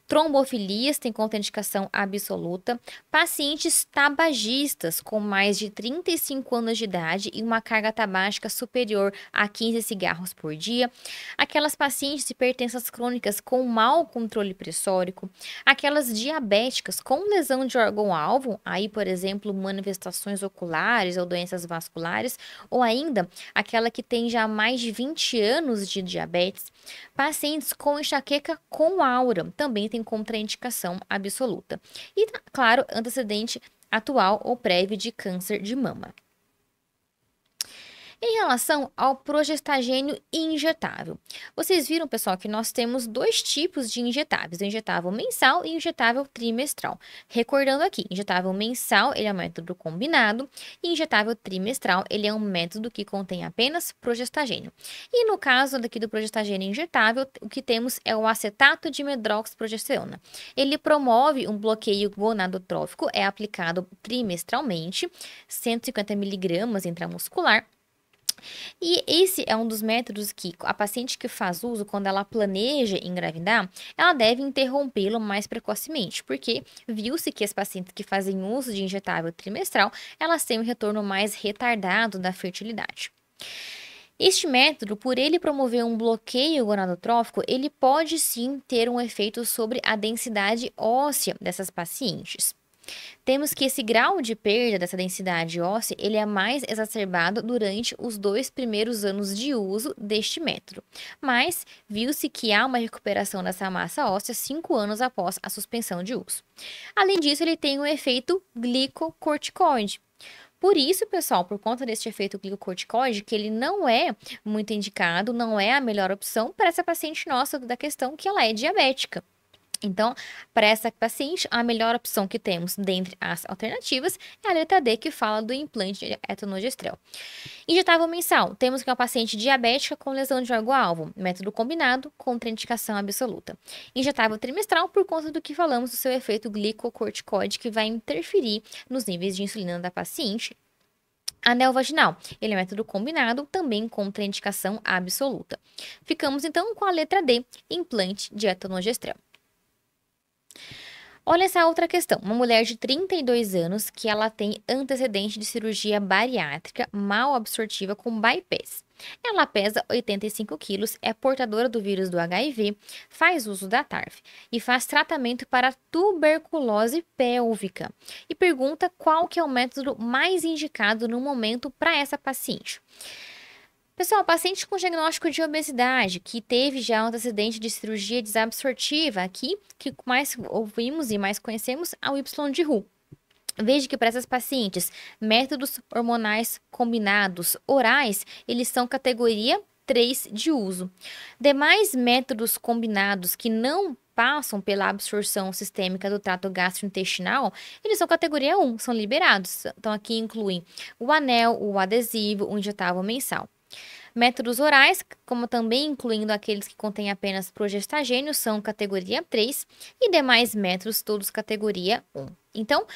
trombofilias tem contraindicação absoluta, pacientes tabagistas com mais de 35 anos de idade e uma carga tabágica superior a 15 cigarros por dia, aquelas pacientes hipertensas crônicas com mau controle pressórico, aquelas diabéticas com lesão de órgão-alvo, aí, por exemplo, manifestações oculares ou doenças vasculares, ou ainda aquela que tem já mais de 20 anos de diabetes, pacientes com enxaqueca com aura também tem contraindicação absoluta. E, claro, antecedente atual ou prévio de câncer de mama. Em relação ao progestagênio injetável, vocês viram, pessoal, que nós temos dois tipos de injetáveis, o injetável mensal e o injetável trimestral. Recordando aqui, injetável mensal, ele é um método combinado, e injetável trimestral, ele é um método que contém apenas progestagênio. E no caso daqui do progestagênio injetável, o que temos é o acetato de medroxprogesterona. Ele promove um bloqueio gonadotrófico, é aplicado trimestralmente, 150 mg intramuscular. E esse é um dos métodos que a paciente que faz uso, quando ela planeja engravidar, ela deve interrompê-lo mais precocemente, porque viu-se que as pacientes que fazem uso de injetável trimestral, elas têm um retorno mais retardado da fertilidade. Este método, por ele promover um bloqueio gonadotrófico, ele pode sim ter um efeito sobre a densidade óssea dessas pacientes. Temos que esse grau de perda dessa densidade óssea, ele é mais exacerbado durante os 2 primeiros anos de uso deste método. Mas viu-se que há uma recuperação dessa massa óssea 5 anos após a suspensão de uso. Além disso, ele tem um efeito glicocorticoide. Por isso, pessoal, por conta desse efeito glicocorticoide, que ele não é muito indicado, não é a melhor opção para essa paciente nossa da questão que ela é diabética. Então, para essa paciente, a melhor opção que temos dentre as alternativas é a letra D, que fala do implante de etanogestrel. Injetável mensal, temos que é uma paciente diabética com lesão de órgão-alvo, método combinado, contraindicação absoluta. Injetável trimestral, por conta do que falamos do seu efeito glicocorticoide, que vai interferir nos níveis de insulina da paciente. Anel vaginal, ele é método combinado, também contraindicação absoluta. Ficamos então com a letra D, implante de etonogestrel. Olha essa outra questão. Uma mulher de 32 anos que ela tem antecedente de cirurgia bariátrica mal absortiva com bypass. Ela pesa 85 quilos, é portadora do vírus do HIV, faz uso da TARF e faz tratamento para tuberculose pélvica. E pergunta qual que é o método mais indicado no momento para essa paciente. Pessoal, paciente com diagnóstico de obesidade, que teve já um antecedente de cirurgia desabsortiva, aqui, que mais ouvimos e mais conhecemos, a Y de Roux. Veja que para essas pacientes, métodos hormonais combinados orais, eles são categoria 3 de uso. Demais métodos combinados que não passam pela absorção sistêmica do trato gastrointestinal, eles são categoria 1, são liberados. Então, aqui incluem o anel, o adesivo, o injetável mensal. Métodos orais, como também incluindo aqueles que contêm apenas progestagênio, são categoria 3 e demais métodos todos categoria 1. Então,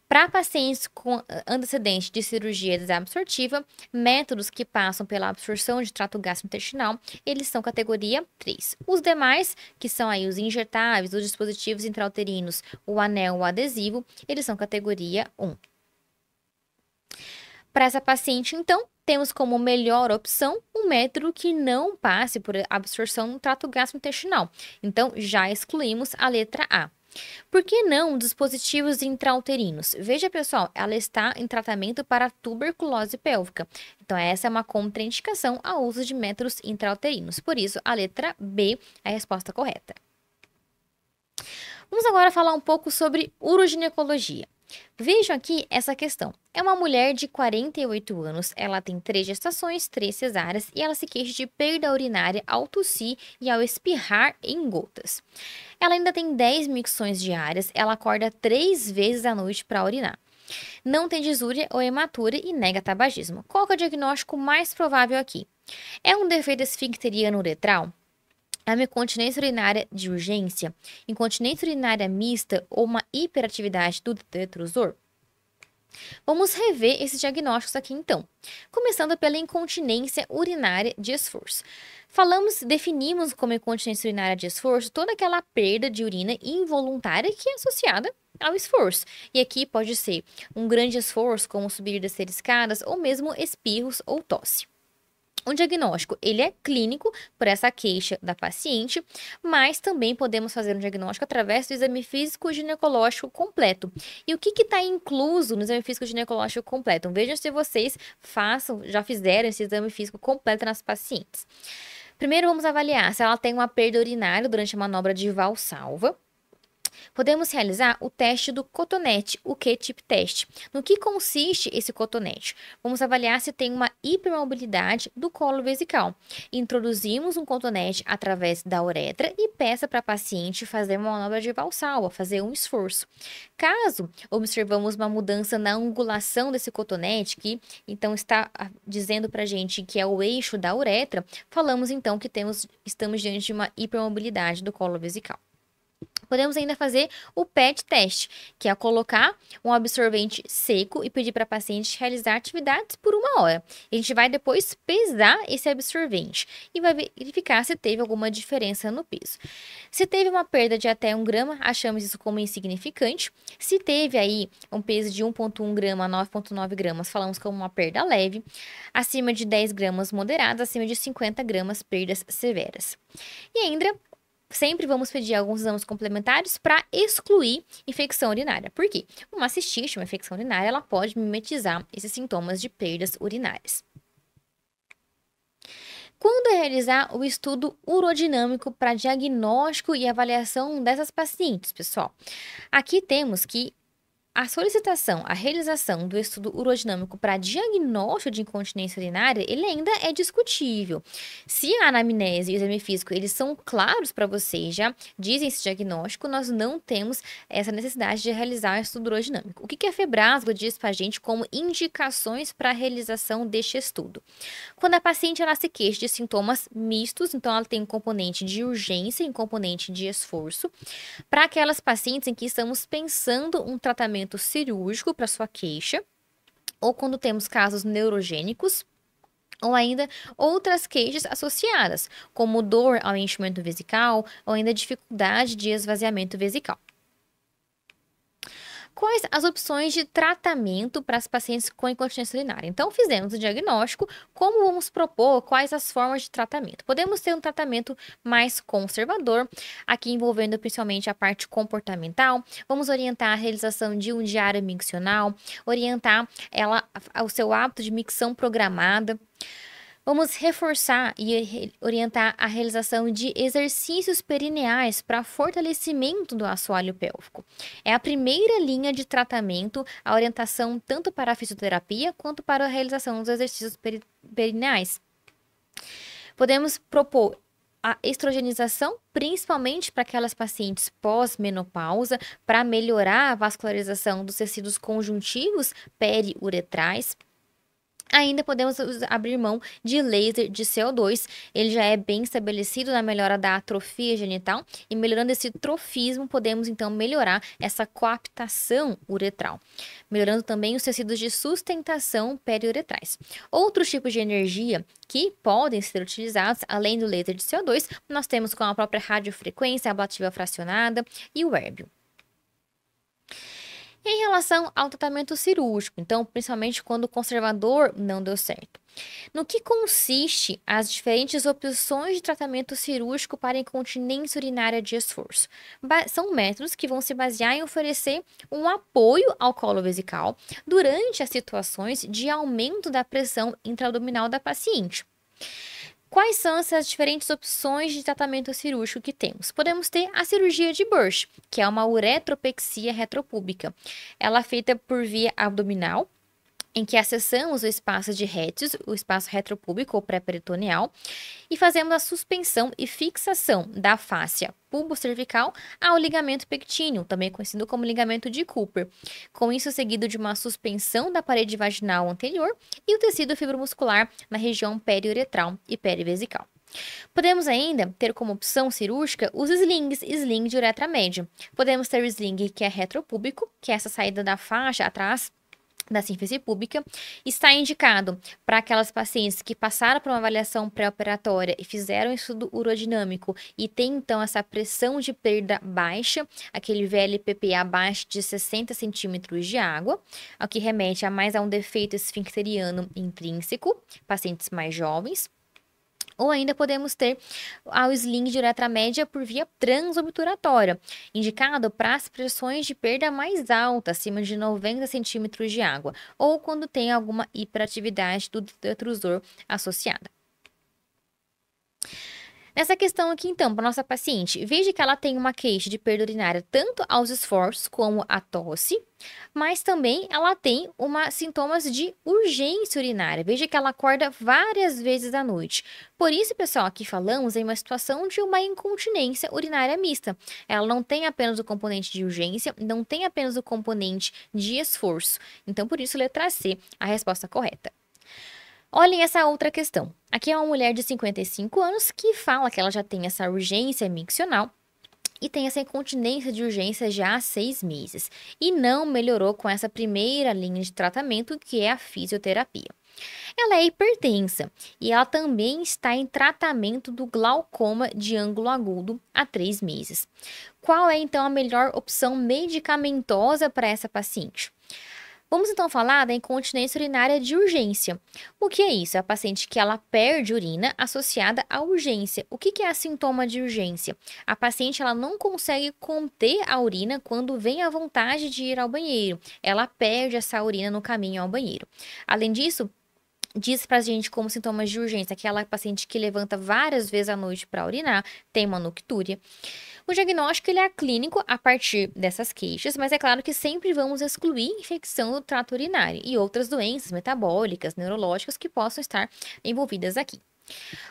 para pacientes com antecedente de cirurgia desabsortiva, métodos que passam pela absorção de trato gastrointestinal, eles são categoria 3. Os demais, que são aí os injetáveis, os dispositivos intrauterinos, o anel, o adesivo, eles são categoria 1. Para essa paciente, então, temos como melhor opção um método que não passe por absorção no trato gastrointestinal. Então, já excluímos a letra A. Por que não dispositivos intrauterinos? Veja, pessoal, ela está em tratamento para tuberculose pélvica. Então, essa é uma contraindicação ao uso de métodos intrauterinos. Por isso, a letra B é a resposta correta. Vamos agora falar um pouco sobre uroginecologia. Vejam aqui essa questão. É uma mulher de 48 anos, ela tem 3 gestações, 3 cesáreas e ela se queixa de perda urinária ao tossir e ao espirrar em gotas. Ela ainda tem 10 micções diárias, ela acorda 3 vezes à noite para urinar. Não tem disúria ou hematura e nega tabagismo. Qual que é o diagnóstico mais provável aqui? É um defeito esfincteriano uretral? É uma incontinência urinária de urgência, incontinência urinária mista ou uma hiperatividade do detrusor? Vamos rever esses diagnósticos aqui então. Começando pela incontinência urinária de esforço. Definimos como incontinência urinária de esforço toda aquela perda de urina involuntária que é associada ao esforço. E aqui pode ser um grande esforço, como subir e descer escadas, ou mesmo espirros ou tosse. O diagnóstico, ele é clínico por essa queixa da paciente, mas também podemos fazer um diagnóstico através do exame físico ginecológico completo. E o que está incluso no exame físico ginecológico completo? Vejam se vocês já fizeram esse exame físico completo nas pacientes. Primeiro, vamos avaliar se ela tem uma perda urinária durante a manobra de Valsalva. Podemos realizar o teste do cotonete, o Q-tip test. No que consiste esse cotonete? Vamos avaliar se tem uma hipermobilidade do colo vesical. Introduzimos um cotonete através da uretra e peça para a paciente fazer uma manobra de Valsalva, fazer um esforço. Caso observamos uma mudança na angulação desse cotonete, que então está dizendo para a gente que é o eixo da uretra, falamos então que estamos diante de uma hipermobilidade do colo vesical. Podemos ainda fazer o PET teste, que é colocar um absorvente seco e pedir para a paciente realizar atividades por 1 hora. A gente vai depois pesar esse absorvente e vai verificar se teve alguma diferença no peso. Se teve uma perda de até 1 grama, achamos isso como insignificante. Se teve aí um peso de 1,1 grama a 9,9 gramas, falamos como uma perda leve. Acima de 10 gramas, moderadas. Acima de 50 gramas, perdas severas. E ainda sempre vamos pedir alguns exames complementares para excluir infecção urinária. Por quê? Uma cistite, uma infecção urinária, ela pode mimetizar esses sintomas de perdas urinárias. Quando realizar o estudo urodinâmico para diagnóstico e avaliação dessas pacientes, pessoal? Aqui temos que a solicitação, a realização do estudo urodinâmico para diagnóstico de incontinência urinária, ele ainda é discutível. Se a anamnese e o exame físico, eles são claros para vocês, já dizem esse diagnóstico, nós não temos essa necessidade de realizar o estudo urodinâmico. O que a Febrasgo diz para a gente como indicações para a realização deste estudo? Quando a paciente ela se queixa de sintomas mistos, então ela tem um componente de urgência e um componente de esforço. Para aquelas pacientes em que estamos pensando um tratamento cirúrgico para sua queixa, ou quando temos casos neurogênicos, ou ainda outras queixas associadas, como dor ao enchimento vesical ou ainda dificuldade de esvaziamento vesical. Quais as opções de tratamento para as pacientes com incontinência urinária? Então, fizemos o diagnóstico, como vamos propor, quais as formas de tratamento? Podemos ter um tratamento mais conservador, aqui envolvendo principalmente a parte comportamental. Vamos orientar a realização de um diário miccional, orientar o seu hábito de micção programada. Vamos reforçar e orientar a realização de exercícios perineais para fortalecimento do assoalho pélvico. É a primeira linha de tratamento, a orientação tanto para a fisioterapia quanto para a realização dos exercícios perineais. Podemos propor a estrogenização, principalmente para aquelas pacientes pós-menopausa, para melhorar a vascularização dos tecidos conjuntivos periuretrais. Ainda podemos abrir mão de laser de CO2, ele já é bem estabelecido na melhora da atrofia genital e melhorando esse trofismo, podemos então melhorar essa coaptação uretral, melhorando também os tecidos de sustentação periuretrais. Outros tipos de energia que podem ser utilizados, além do laser de CO2, nós temos com a própria radiofrequência ablativa fracionada e o hérbio. Em relação ao tratamento cirúrgico, então, principalmente quando o conservador não deu certo. No que consiste as diferentes opções de tratamento cirúrgico para incontinência urinária de esforço? São métodos que vão se basear em oferecer um apoio ao colo vesical durante as situações de aumento da pressão intraabdominal da paciente. Quais são essas diferentes opções de tratamento cirúrgico que temos? Podemos ter a cirurgia de Burch, que é uma uretropexia retropúbica. Ela é feita por via abdominal, em que acessamos o espaço de Rettius, o espaço retropúbico ou pré-peritoneal, e fazemos a suspensão e fixação da fáscia pubocervical ao ligamento pectíneo, também conhecido como ligamento de Cooper. Com isso, seguido de uma suspensão da parede vaginal anterior e o tecido fibromuscular na região periuretral e perivesical. Podemos ainda ter como opção cirúrgica os slings, sling de uretra média. Podemos ter o sling que é retropúbico, que é essa saída da faixa atrás da sínfise púbica, está indicado para aquelas pacientes que passaram por uma avaliação pré-operatória e fizeram um estudo urodinâmico e tem então essa pressão de perda baixa, aquele VLPP abaixo de 60 centímetros de água, o que remete a um defeito esfincteriano intrínseco, pacientes mais jovens. Ou ainda podemos ter o sling de uretra média por via transobturatória, indicado para as pressões de perda mais alta, acima de 90 centímetros de água, ou quando tem alguma hiperatividade do detrusor associada. Nessa questão aqui, então, para nossa paciente, veja que ela tem uma queixa de perda urinária tanto aos esforços como a tosse, mas também ela tem sintomas de urgência urinária. Veja que ela acorda várias vezes à noite. Por isso, pessoal, aqui falamos em uma situação de uma incontinência urinária mista. Ela não tem apenas o componente de urgência, não tem apenas o componente de esforço. Então, por isso, letra C, a resposta correta. Olhem essa outra questão. Aqui é uma mulher de 55 anos que fala que ela já tem essa urgência miccional e tem essa incontinência de urgência já há 6 meses e não melhorou com essa primeira linha de tratamento, que é a fisioterapia. Ela é hipertensa e ela também está em tratamento do glaucoma de ângulo agudo há 3 meses. Qual é então a melhor opção medicamentosa para essa paciente? Vamos então falar da incontinência urinária de urgência. O que é isso? É a paciente que ela perde urina associada à urgência. O que é sintoma de urgência? A paciente ela não consegue conter a urina quando vem a vontade de ir ao banheiro. Ela perde essa urina no caminho ao banheiro. Além disso, diz pra gente como sintomas de urgência aquela paciente que levanta várias vezes à noite para urinar, tem uma noctúria. O diagnóstico ele é clínico a partir dessas queixas, mas é claro que sempre vamos excluir infecção do trato urinário e outras doenças metabólicas, neurológicas que possam estar envolvidas aqui.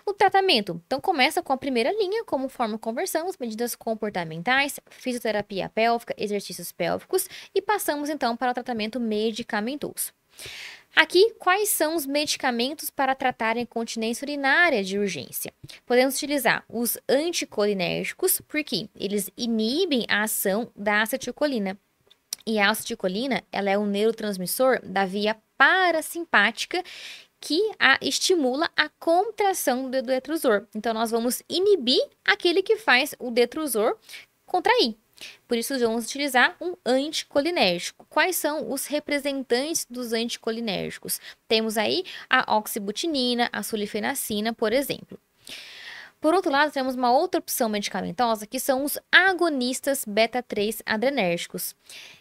O tratamento, então, começa com a primeira linha, como forma conversamos, medidas comportamentais, fisioterapia pélvica, exercícios pélvicos e passamos então para o tratamento medicamentoso. Aqui, quais são os medicamentos para tratar a incontinência urinária de urgência? Podemos utilizar os anticolinérgicos, porque eles inibem a ação da acetilcolina. E a acetilcolina, ela é um neurotransmissor da via parasimpática que estimula a contração do detrusor. Então, nós vamos inibir aquele que faz o detrusor contrair. Por isso, vamos utilizar um anticolinérgico. Quais são os representantes dos anticolinérgicos? Temos aí a oxibutinina, a sulfenacina, por exemplo. Por outro lado, temos uma outra opção medicamentosa, que são os agonistas beta-3 adrenérgicos.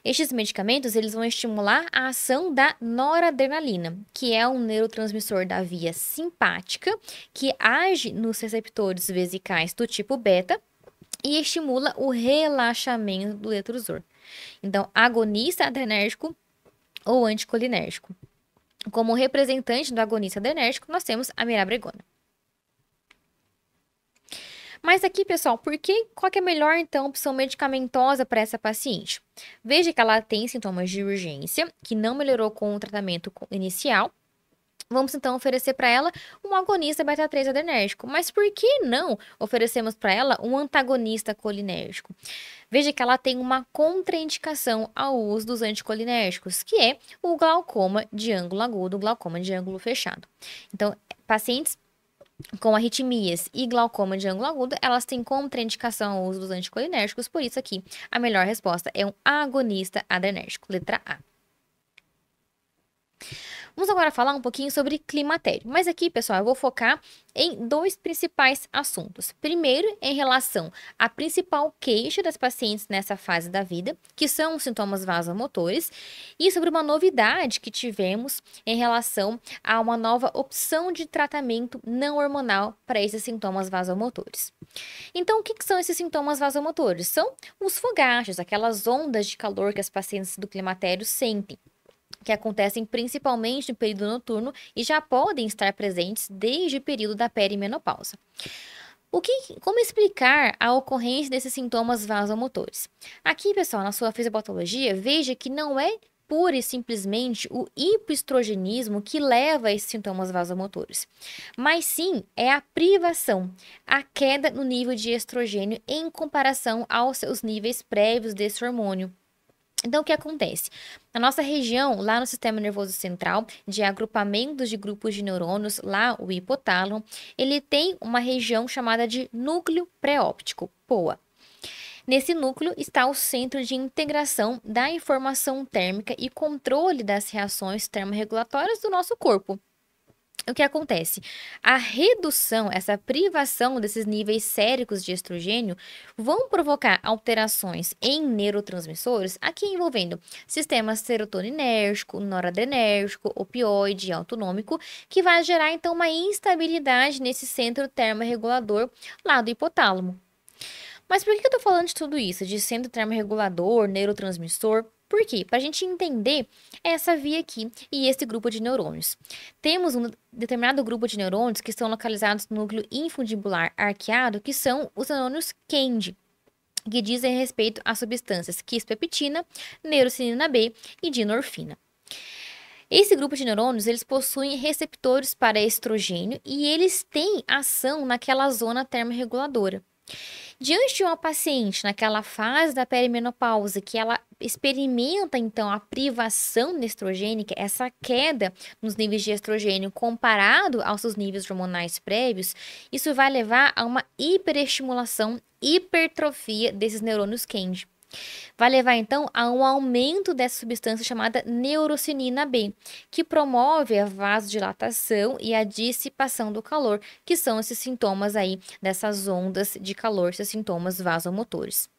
Estes medicamentos, eles vão estimular a ação da noradrenalina, que é um neurotransmissor da via simpática, que age nos receptores vesicais do tipo beta e estimula o relaxamento do detrusor. Então, agonista adrenérgico ou anticolinérgico. Como representante do agonista adrenérgico, nós temos a mirabegona. Mas aqui, pessoal, qual que é a melhor, então, opção medicamentosa para essa paciente? Veja que ela tem sintomas de urgência, que não melhorou com o tratamento inicial. Vamos, então, oferecer para ela um agonista beta-3 adrenérgico. Mas por que não oferecemos para ela um antagonista colinérgico? Veja que ela tem uma contraindicação ao uso dos anticolinérgicos, que é o glaucoma de ângulo agudo, o glaucoma de ângulo fechado. Então, pacientes com arritmias e glaucoma de ângulo agudo, elas têm contraindicação ao uso dos anticolinérgicos, por isso aqui a melhor resposta é um agonista adrenérgico, letra A. Vamos agora falar um pouquinho sobre climatério. Mas aqui, pessoal, eu vou focar em dois principais assuntos. Primeiro, em relação à principal queixa das pacientes nessa fase da vida, que são os sintomas vasomotores, e sobre uma novidade que tivemos em relação a uma nova opção de tratamento não hormonal para esses sintomas vasomotores. Então, o que são esses sintomas vasomotores? São os fogachos, aquelas ondas de calor que as pacientes do climatério sentem, que acontecem principalmente no período noturno e já podem estar presentes desde o período da perimenopausa. Como explicar a ocorrência desses sintomas vasomotores? Aqui, pessoal, na sua fisiopatologia, veja que não é pura e simplesmente o hipoestrogenismo que leva a esses sintomas vasomotores, mas sim é a privação, a queda no nível de estrogênio em comparação aos seus níveis prévios desse hormônio. Então, o que acontece? Na nossa região, lá no sistema nervoso central, de agrupamentos de grupos de neurônios, lá o hipotálamo, ele tem uma região chamada de núcleo pré-óptico, POA. Nesse núcleo está o centro de integração da informação térmica e controle das reações termorregulatórias do nosso corpo. O que acontece? A redução, essa privação desses níveis séricos de estrogênio vão provocar alterações em neurotransmissores, aqui envolvendo sistema serotoninérgico, noradrenérgico, opioide, autonômico, que vai gerar então uma instabilidade nesse centro termorregulador lá do hipotálamo. Mas por que eu tô falando de tudo isso? De centro termorregulador, neurotransmissor? Por quê? Para a gente entender essa via aqui e esse grupo de neurônios. Temos um determinado grupo de neurônios que estão localizados no núcleo infundibular arqueado, que são os neurônios KNDy, que dizem respeito às substâncias quispeptina, neurocinina B e dinorfina. Esse grupo de neurônios, eles possuem receptores para estrogênio e eles têm ação naquela zona termorreguladora. Diante de uma paciente naquela fase da perimenopausa, que ela experimenta então a privação estrogênica, essa queda nos níveis de estrogênio comparado aos seus níveis hormonais prévios, isso vai levar a uma hiperestimulação, hipertrofia desses neurônios KNDy. Vai levar então a um aumento dessa substância chamada neurocinina B, que promove a vasodilatação e a dissipação do calor, que são esses sintomas aí dessas ondas de calor, esses sintomas vasomotores.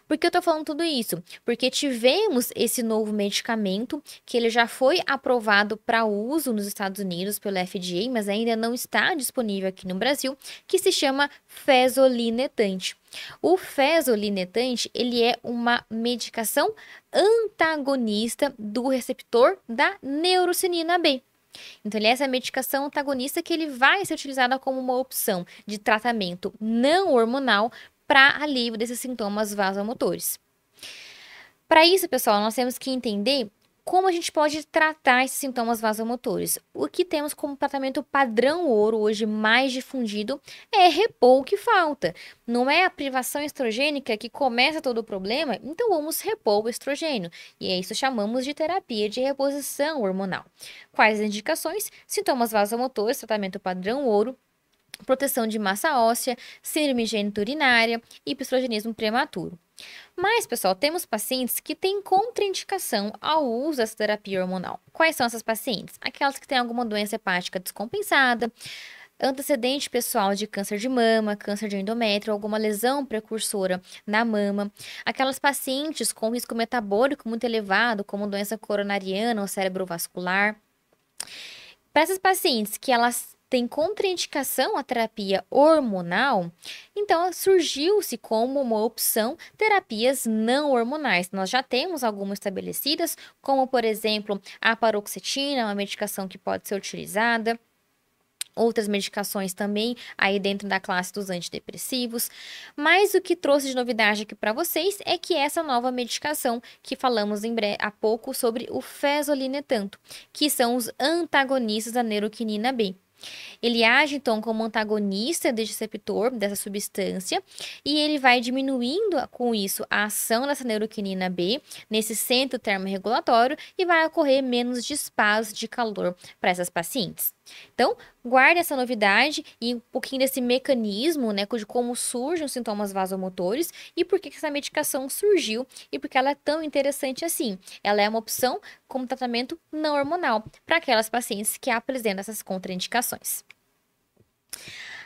Por que eu tô falando tudo isso? Porque tivemos esse novo medicamento que ele já foi aprovado para uso nos Estados Unidos pelo FDA, mas ainda não está disponível aqui no Brasil, que se chama fezolinetant. O fezolinetant, ele é uma medicação antagonista do receptor da neurocinina B. Então, ele é essa medicação antagonista que ele vai ser utilizada como uma opção de tratamento não hormonal para alívio desses sintomas vasomotores. Para isso, pessoal, nós temos que entender Como a gente pode tratar esses sintomas vasomotores? O que temos como tratamento padrão ouro, hoje mais difundido, é repor o que falta. Não é a privação estrogênica que começa todo o problema, então vamos repor o estrogênio. E é isso que chamamos de terapia de reposição hormonal. Quais as indicações? Sintomas vasomotores, tratamento padrão ouro, proteção de massa óssea, síndrome geniturinária, hipoestrogenismo prematuro. Mas, pessoal, temos pacientes que têm contraindicação ao uso dessa terapia hormonal. Quais são essas pacientes? Aquelas que têm alguma doença hepática descompensada, antecedente pessoal de câncer de mama, câncer de endométrio, alguma lesão precursora na mama, aquelas pacientes com risco metabólico muito elevado, como doença coronariana ou cerebrovascular. Para essas pacientes que elas têm contraindicação à terapia hormonal, então surgiu-se como uma opção terapias não hormonais. Nós já temos algumas estabelecidas, como por exemplo a paroxetina, uma medicação que pode ser utilizada. Outras medicações também aí dentro da classe dos antidepressivos. Mas o que trouxe de novidade aqui para vocês é que essa nova medicação que falamos há pouco sobre o fezolinetanto, que são os antagonistas da neuroquinina B. Ele age, então, como antagonista desse receptor, dessa substância, e ele vai diminuindo com isso a ação dessa neuroquinina B nesse centro termorregulatório e vai ocorrer menos disparos de calor para essas pacientes. Então, guarde essa novidade e um pouquinho desse mecanismo, né, de como surgem os sintomas vasomotores e por que essa medicação surgiu e por que ela é tão interessante assim. Ela é uma opção como tratamento não hormonal para aquelas pacientes que apresentam essas contraindicações.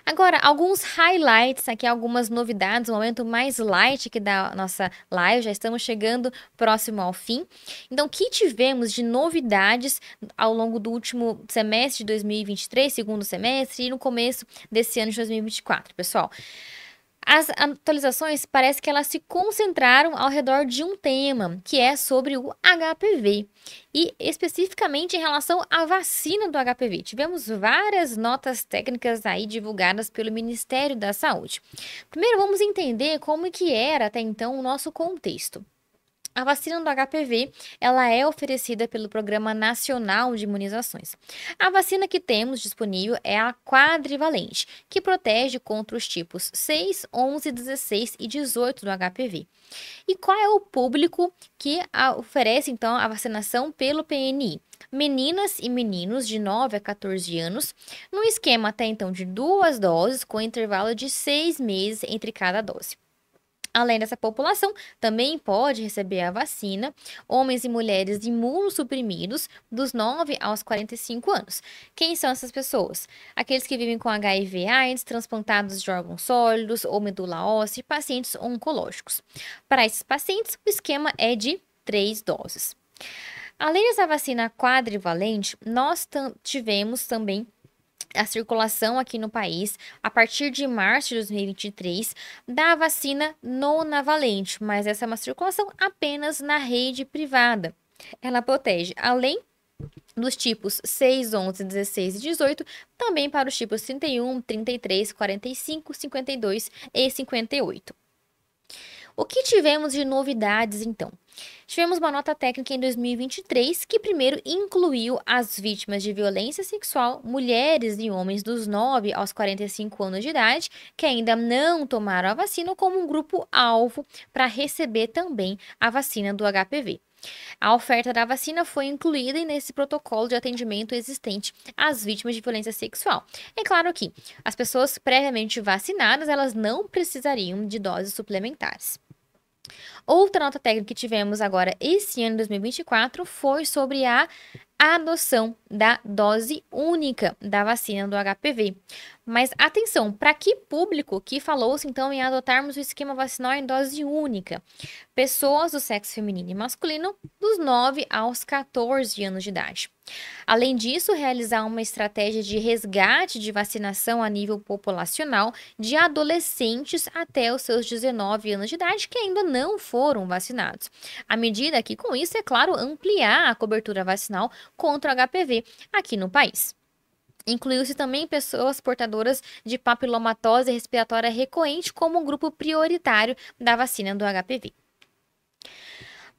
Agora, alguns highlights aqui, algumas novidades, um momento mais light aqui da nossa live, já estamos chegando próximo ao fim. Então, o que tivemos de novidades ao longo do último semestre de 2023, segundo semestre, e no começo desse ano de 2024, pessoal? As atualizações parece que elas se concentraram ao redor de um tema, que é sobre o HPV, e especificamente em relação à vacina do HPV. Tivemos várias notas técnicas aí divulgadas pelo Ministério da Saúde. Primeiro, vamos entender como que era até então o nosso contexto. A vacina do HPV, ela é oferecida pelo Programa Nacional de Imunizações. A vacina que temos disponível é a quadrivalente, que protege contra os tipos 6, 11, 16 e 18 do HPV. E qual é o público que oferece, então, a vacinação pelo PNI? Meninas e meninos de 9 a 14 anos, num esquema até então de 2 doses, com intervalo de 6 meses entre cada dose. Além dessa população, também pode receber a vacina homens e mulheres imunossuprimidos dos 9 aos 45 anos. Quem são essas pessoas? Aqueles que vivem com HIV/AIDS, transplantados de órgãos sólidos ou medula óssea e pacientes oncológicos. Para esses pacientes, o esquema é de 3 doses. Além dessa vacina quadrivalente, nós tivemos também a circulação aqui no país, a partir de março de 2023, da vacina nonavalente, mas essa é uma circulação apenas na rede privada. Ela protege, além dos tipos 6, 11, 16 e 18, também para os tipos 31, 33, 45, 52 e 58. O que tivemos de novidades, então? Tivemos uma nota técnica em 2023 que primeiro incluiu as vítimas de violência sexual, mulheres e homens dos 9 aos 45 anos de idade, que ainda não tomaram a vacina, como um grupo-alvo para receber também a vacina do HPV. A oferta da vacina foi incluída nesse protocolo de atendimento existente às vítimas de violência sexual. É claro que as pessoas previamente vacinadas, elas não precisariam de doses suplementares. Outra nota técnica que tivemos agora esse ano, 2024, foi sobre a adoção da dose única da vacina do HPV. Mas atenção, para que público que falou-se então em adotarmos o esquema vacinal em dose única? Pessoas do sexo feminino e masculino dos 9 aos 14 anos de idade. Além disso, realizar uma estratégia de resgate de vacinação a nível populacional de adolescentes até os seus 19 anos de idade que ainda não foram vacinados. A medida que, com isso, é claro, ampliar a cobertura vacinal contra o HPV aqui no país. Incluiu-se também pessoas portadoras de papilomatose respiratória recorrente como um grupo prioritário da vacina do HPV.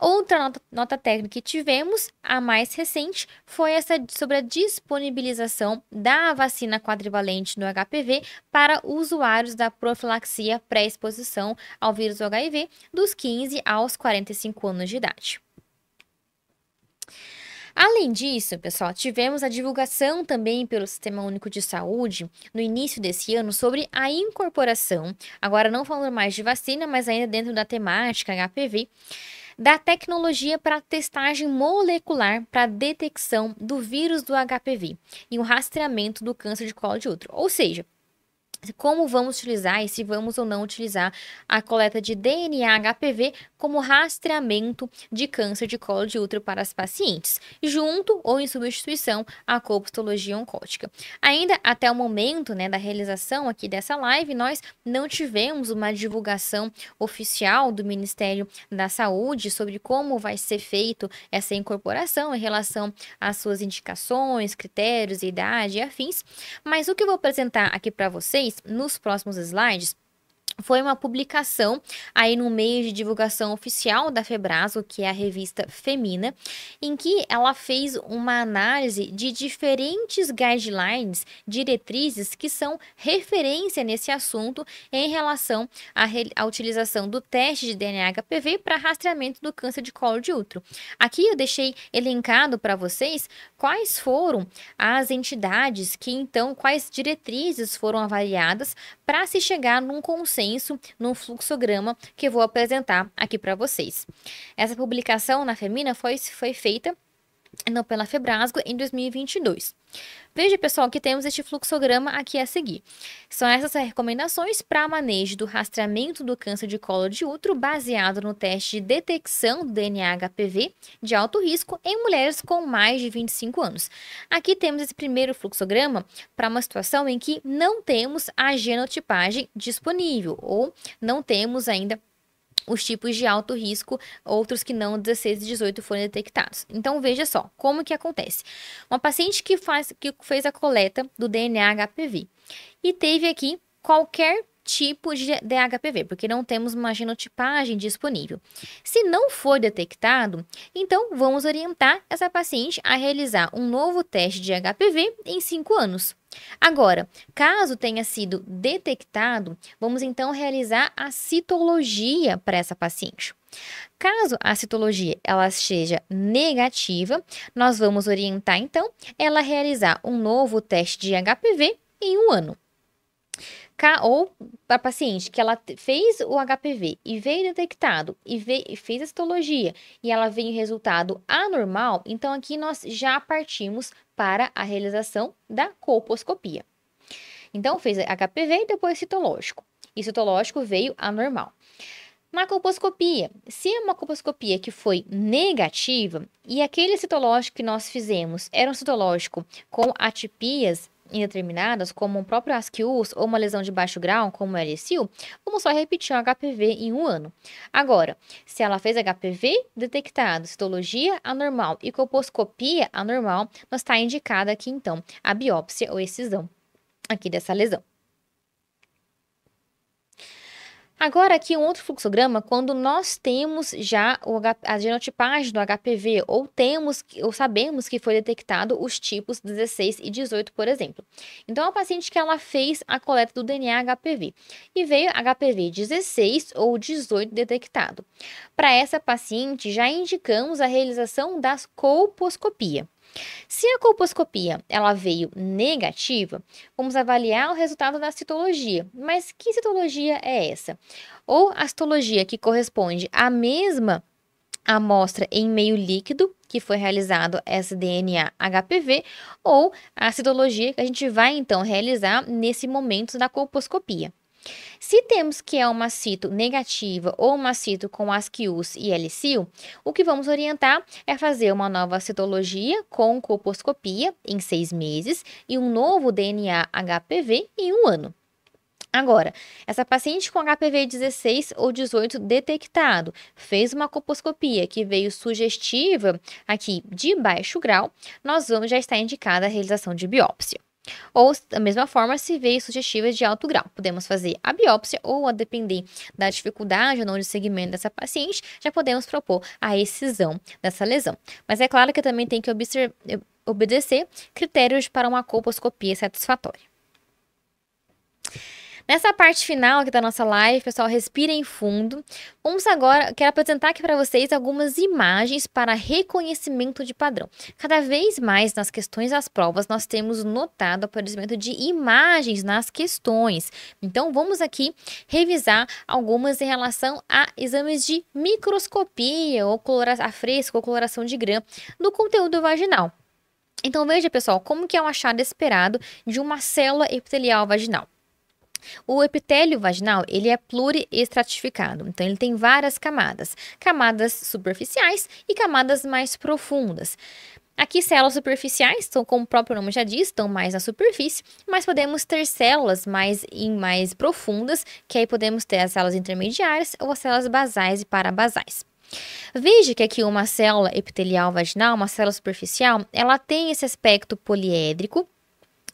Outra nota técnica que tivemos, a mais recente, foi essa sobre a disponibilização da vacina quadrivalente do HPV para usuários da profilaxia pré-exposição ao vírus do HIV dos 15 aos 45 anos de idade. Além disso, pessoal, tivemos a divulgação também pelo Sistema Único de Saúde no início desse ano sobre a incorporação, agora não falando mais de vacina, mas ainda dentro da temática HPV, da tecnologia para testagem molecular para detecção do vírus do HPV e o rastreamento do câncer de colo de útero. Ou seja, como vamos utilizar e se vamos ou não utilizar a coleta de DNA HPV como rastreamento de câncer de colo de útero para as pacientes, junto ou em substituição à colpostologia oncótica. Ainda até o momento, da realização aqui dessa live, nós não tivemos uma divulgação oficial do Ministério da Saúde sobre como vai ser feito essa incorporação em relação às suas indicações, critérios, idade e afins, mas o que eu vou apresentar aqui para vocês nos próximos slides foi uma publicação aí no meio de divulgação oficial da Febraso, que é a revista Femina, em que ela fez uma análise de diferentes guidelines, diretrizes que são referência nesse assunto em relação à utilização do teste de DNA HPV para rastreamento do câncer de colo de útero. Aqui eu deixei elencado para vocês quais foram as entidades que então, quais diretrizes foram avaliadas para se chegar num consenso, num fluxograma que eu vou apresentar aqui para vocês. Essa publicação na Femina foi feita pela Febrasgo em 2022. Veja, pessoal, que temos este fluxograma aqui a seguir. São essas recomendações para manejo do rastreamento do câncer de colo de útero baseado no teste de detecção do DNA HPV de alto risco em mulheres com mais de 25 anos. Aqui temos esse primeiro fluxograma para uma situação em que não temos a genotipagem disponível ou não temos ainda os tipos de alto risco, outros que não 16 e 18 foram detectados. Então, veja só, como que acontece. Uma paciente que fez a coleta do DNA HPV e teve aqui qualquer tipo de HPV, porque não temos uma genotipagem disponível. Se não for detectado, então vamos orientar essa paciente a realizar um novo teste de HPV em 5 anos. Agora, caso tenha sido detectado, vamos então realizar a citologia para essa paciente. Caso a citologia ela seja negativa, nós vamos orientar então ela a realizar um novo teste de HPV em 1 ano. Ou para a paciente que ela fez o HPV e veio detectado e fez a citologia e ela veio resultado anormal, então aqui nós já partimos para a realização da colposcopia. Então fez HPV e depois citológico. E citológico veio anormal. Na colposcopia, se é uma colposcopia que foi negativa e aquele citológico que nós fizemos era um citológico com atipias indeterminadas, como o próprio ASCIUS ou uma lesão de baixo grau, como o LSU, vamos só repetir o HPV em 1 ano. Agora, se ela fez HPV detectado, citologia anormal e colposcopia anormal, nós está indicada aqui então a biópsia ou excisão aqui dessa lesão. Agora aqui um outro fluxograma, quando nós temos já a genotipagem do HPV ou sabemos que foi detectado os tipos 16 e 18, por exemplo. Então, a paciente que ela fez a coleta do DNA HPV e veio HPV 16 ou 18 detectado. Para essa paciente, já indicamos a realização da colposcopia. Se a colposcopia ela veio negativa, vamos avaliar o resultado da citologia. Mas que citologia é essa? Ou a citologia que corresponde à mesma amostra em meio líquido, que foi realizado essa DNA HPV, ou a citologia que a gente vai então realizar nesse momento da colposcopia. Se temos que é uma cito negativa ou uma cito com ASCIUS e LSIL, o que vamos orientar é fazer uma nova citologia com colposcopia em 6 meses e um novo DNA HPV em 1 ano. Agora, essa paciente com HPV 16 ou 18 detectado, fez uma colposcopia que veio sugestiva aqui de baixo grau, nós vamos já estar indicada a realização de biópsia. Ou, da mesma forma, se vê sugestivas de alto grau. Podemos fazer a biópsia ou, a depender da dificuldade ou não de segmento dessa paciente, já podemos propor a excisão dessa lesão. Mas é claro que também tem que obedecer critérios para uma colposcopia satisfatória. Nessa parte final aqui da nossa live, pessoal, respirem fundo. Vamos agora, quero apresentar aqui para vocês algumas imagens para reconhecimento de padrão. Cada vez mais nas questões das provas, nós temos notado o aparecimento de imagens nas questões. Então, vamos aqui revisar algumas em relação a exames de microscopia, ou a fresco, ou coloração de Gram do conteúdo vaginal. Então, veja, pessoal, como que é um achado esperado de uma célula epitelial vaginal. O epitélio vaginal, ele é pluriestratificado, então ele tem várias camadas, camadas superficiais e camadas mais profundas. Aqui, células superficiais, então, como o próprio nome já diz, estão mais na superfície, mas podemos ter células mais profundas, que aí podemos ter as células intermediárias ou as células basais e parabasais. Veja que aqui uma célula epitelial vaginal, uma célula superficial, ela tem esse aspecto poliédrico.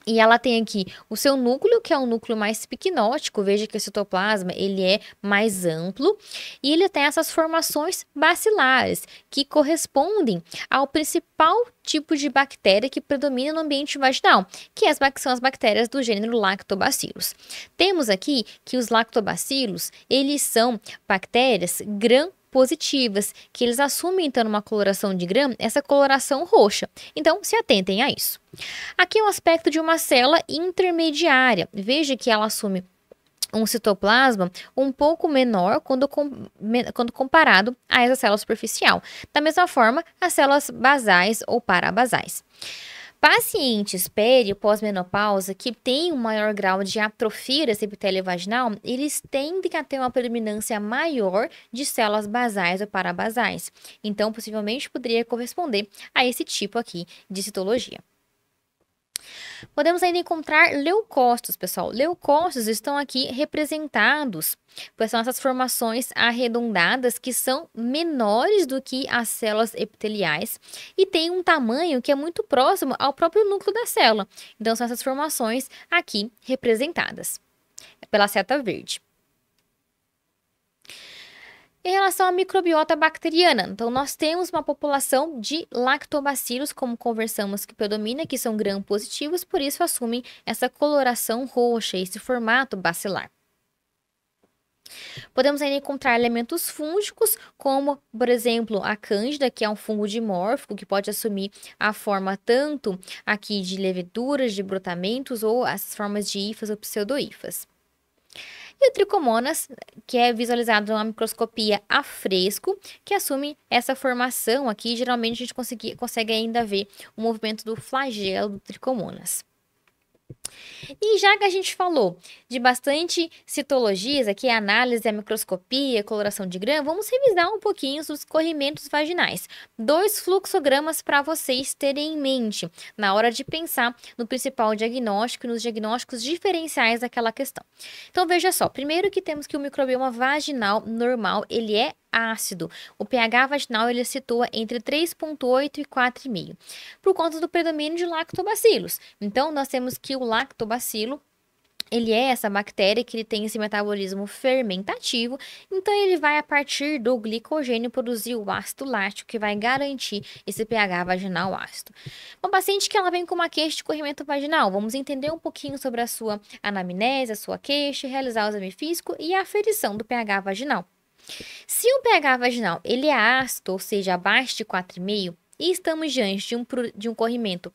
E ela tem aqui o seu núcleo, que é um núcleo mais piquinótico. Veja que o citoplasma, ele é mais amplo. E ele tem essas formações bacilares, que correspondem ao principal tipo de bactéria que predomina no ambiente vaginal, que são as bactérias do gênero Lactobacillus. Temos aqui que os lactobacilos, eles são bactérias gram-positivas, que eles assumem, então, numa coloração de Gram, essa coloração roxa. Então, se atentem a isso. Aqui é um aspecto de uma célula intermediária. Veja que ela assume um citoplasma um pouco menor quando comparado a essa célula superficial. Da mesma forma, as células basais ou parabasais. Pacientes pério pós-menopausa que têm um maior grau de atrofia desse epitélio vaginal, eles tendem a ter uma predominância maior de células basais ou parabasais. Então, possivelmente, poderia corresponder a esse tipo aqui de citologia. Podemos ainda encontrar leucócitos, pessoal. Leucócitos estão aqui representados, pois são essas formações arredondadas que são menores do que as células epiteliais e têm um tamanho que é muito próximo ao próprio núcleo da célula. Então, são essas formações aqui representadas pela seta verde. Em relação à microbiota bacteriana, então nós temos uma população de lactobacilos, como conversamos, que predomina, que são gram-positivos, por isso assumem essa coloração roxa, esse formato bacilar. Podemos ainda encontrar elementos fúngicos, como, por exemplo, a cândida, que é um fungo dimórfico, que pode assumir a forma tanto aqui de leveduras, de brotamentos, ou as formas de hifas ou pseudohifas. E o tricomonas, que é visualizado na microscopia a fresco, que assume essa formação aqui. Geralmente a gente consegue ainda ver o movimento do flagelo do tricomonas. E já que a gente falou de bastante citologias, aqui a análise, a microscopia, a coloração de Gram, vamos revisar um pouquinho os escorrimentos vaginais. 2 fluxogramas para vocês terem em mente na hora de pensar no principal diagnóstico e nos diagnósticos diferenciais daquela questão. Então veja só, primeiro que temos que o microbioma vaginal normal, ele é ácido. O pH vaginal ele se situa entre 3,8 e 4,5, por conta do predomínio de lactobacilos. Então, nós temos que o lactobacilo, ele é essa bactéria que ele tem esse metabolismo fermentativo, então ele vai, a partir do glicogênio, produzir o ácido lático, que vai garantir esse pH vaginal ácido. Uma paciente que ela vem com uma queixa de escorrimento vaginal, vamos entender um pouquinho sobre a sua anamnese, a sua queixa, realizar o exame físico e a aferição do pH vaginal. Se o pH vaginal ele é ácido, ou seja, abaixo de 4,5, e estamos diante de um corrimento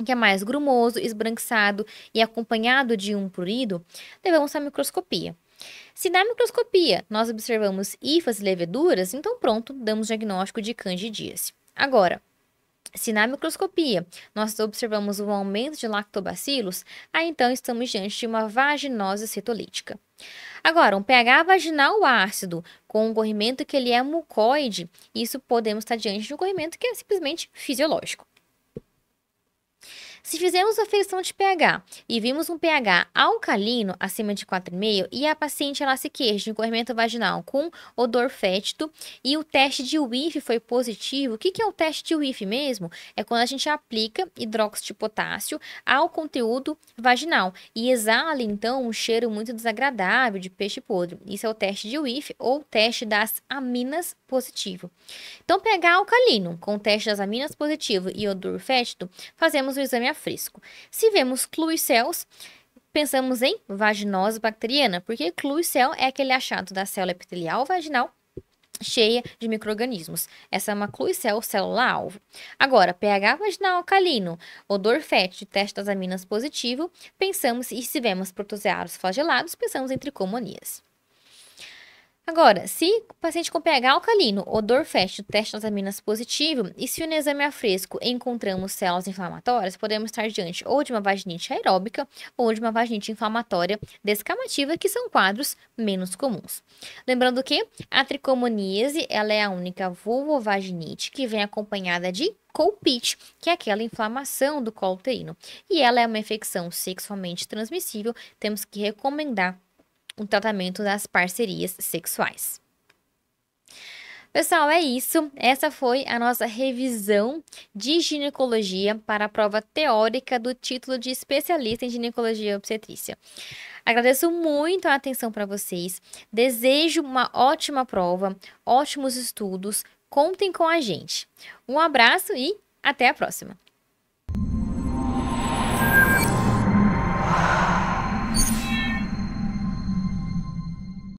que é mais grumoso, esbranquiçado e acompanhado de um prurido, levamos à microscopia. Se na microscopia nós observamos hifas e leveduras, então pronto, damos diagnóstico de candidíase. Agora, se na microscopia nós observamos um aumento de lactobacilos, aí então estamos diante de uma vaginose citolítica. Agora, um pH vaginal ácido com um corrimento que ele é mucoide, isso podemos estar diante de um corrimento que é simplesmente fisiológico. Se fizermos a aferição de pH e vimos um pH alcalino acima de 4,5 e a paciente ela se queixa de escorrimento vaginal com odor fétido e o teste de Whiff foi positivo, o que é o teste de Whiff mesmo? É quando a gente aplica hidróxido de potássio ao conteúdo vaginal e exala então um cheiro muito desagradável de peixe podre. Isso é o teste de Whiff ou teste das aminas positivo. Então, pH alcalino com o teste das aminas positivo e odor fétido, fazemos o exame a fresco. Se vemos Kluicels, pensamos em vaginose bacteriana, porque Kluicel é aquele achado da célula epitelial vaginal cheia de micro-organismos. Essa é uma Kluicel célula-alvo. Agora, pH vaginal alcalino, odor fétido e teste das aminas positivo, pensamos, e se vemos protozoários flagelados, pensamos em tricomoníase. Agora, se o paciente com pH alcalino, odor fétido, teste das aminas positivo, e se no exame a fresco encontramos células inflamatórias, podemos estar diante ou de uma vaginite aeróbica ou de uma vaginite inflamatória descamativa, que são quadros menos comuns. Lembrando que a tricomoníase, ela é a única vulvovaginite que vem acompanhada de Colpite, que é aquela inflamação do colo uterino. E ela é uma infecção sexualmente transmissível, temos que recomendar o tratamento das parcerias sexuais. Pessoal, é isso. Essa foi a nossa revisão de ginecologia para a prova teórica do título de especialista em ginecologia e obstetrícia. Agradeço muito a atenção para vocês. Desejo uma ótima prova, ótimos estudos. Contem com a gente. Um abraço e até a próxima!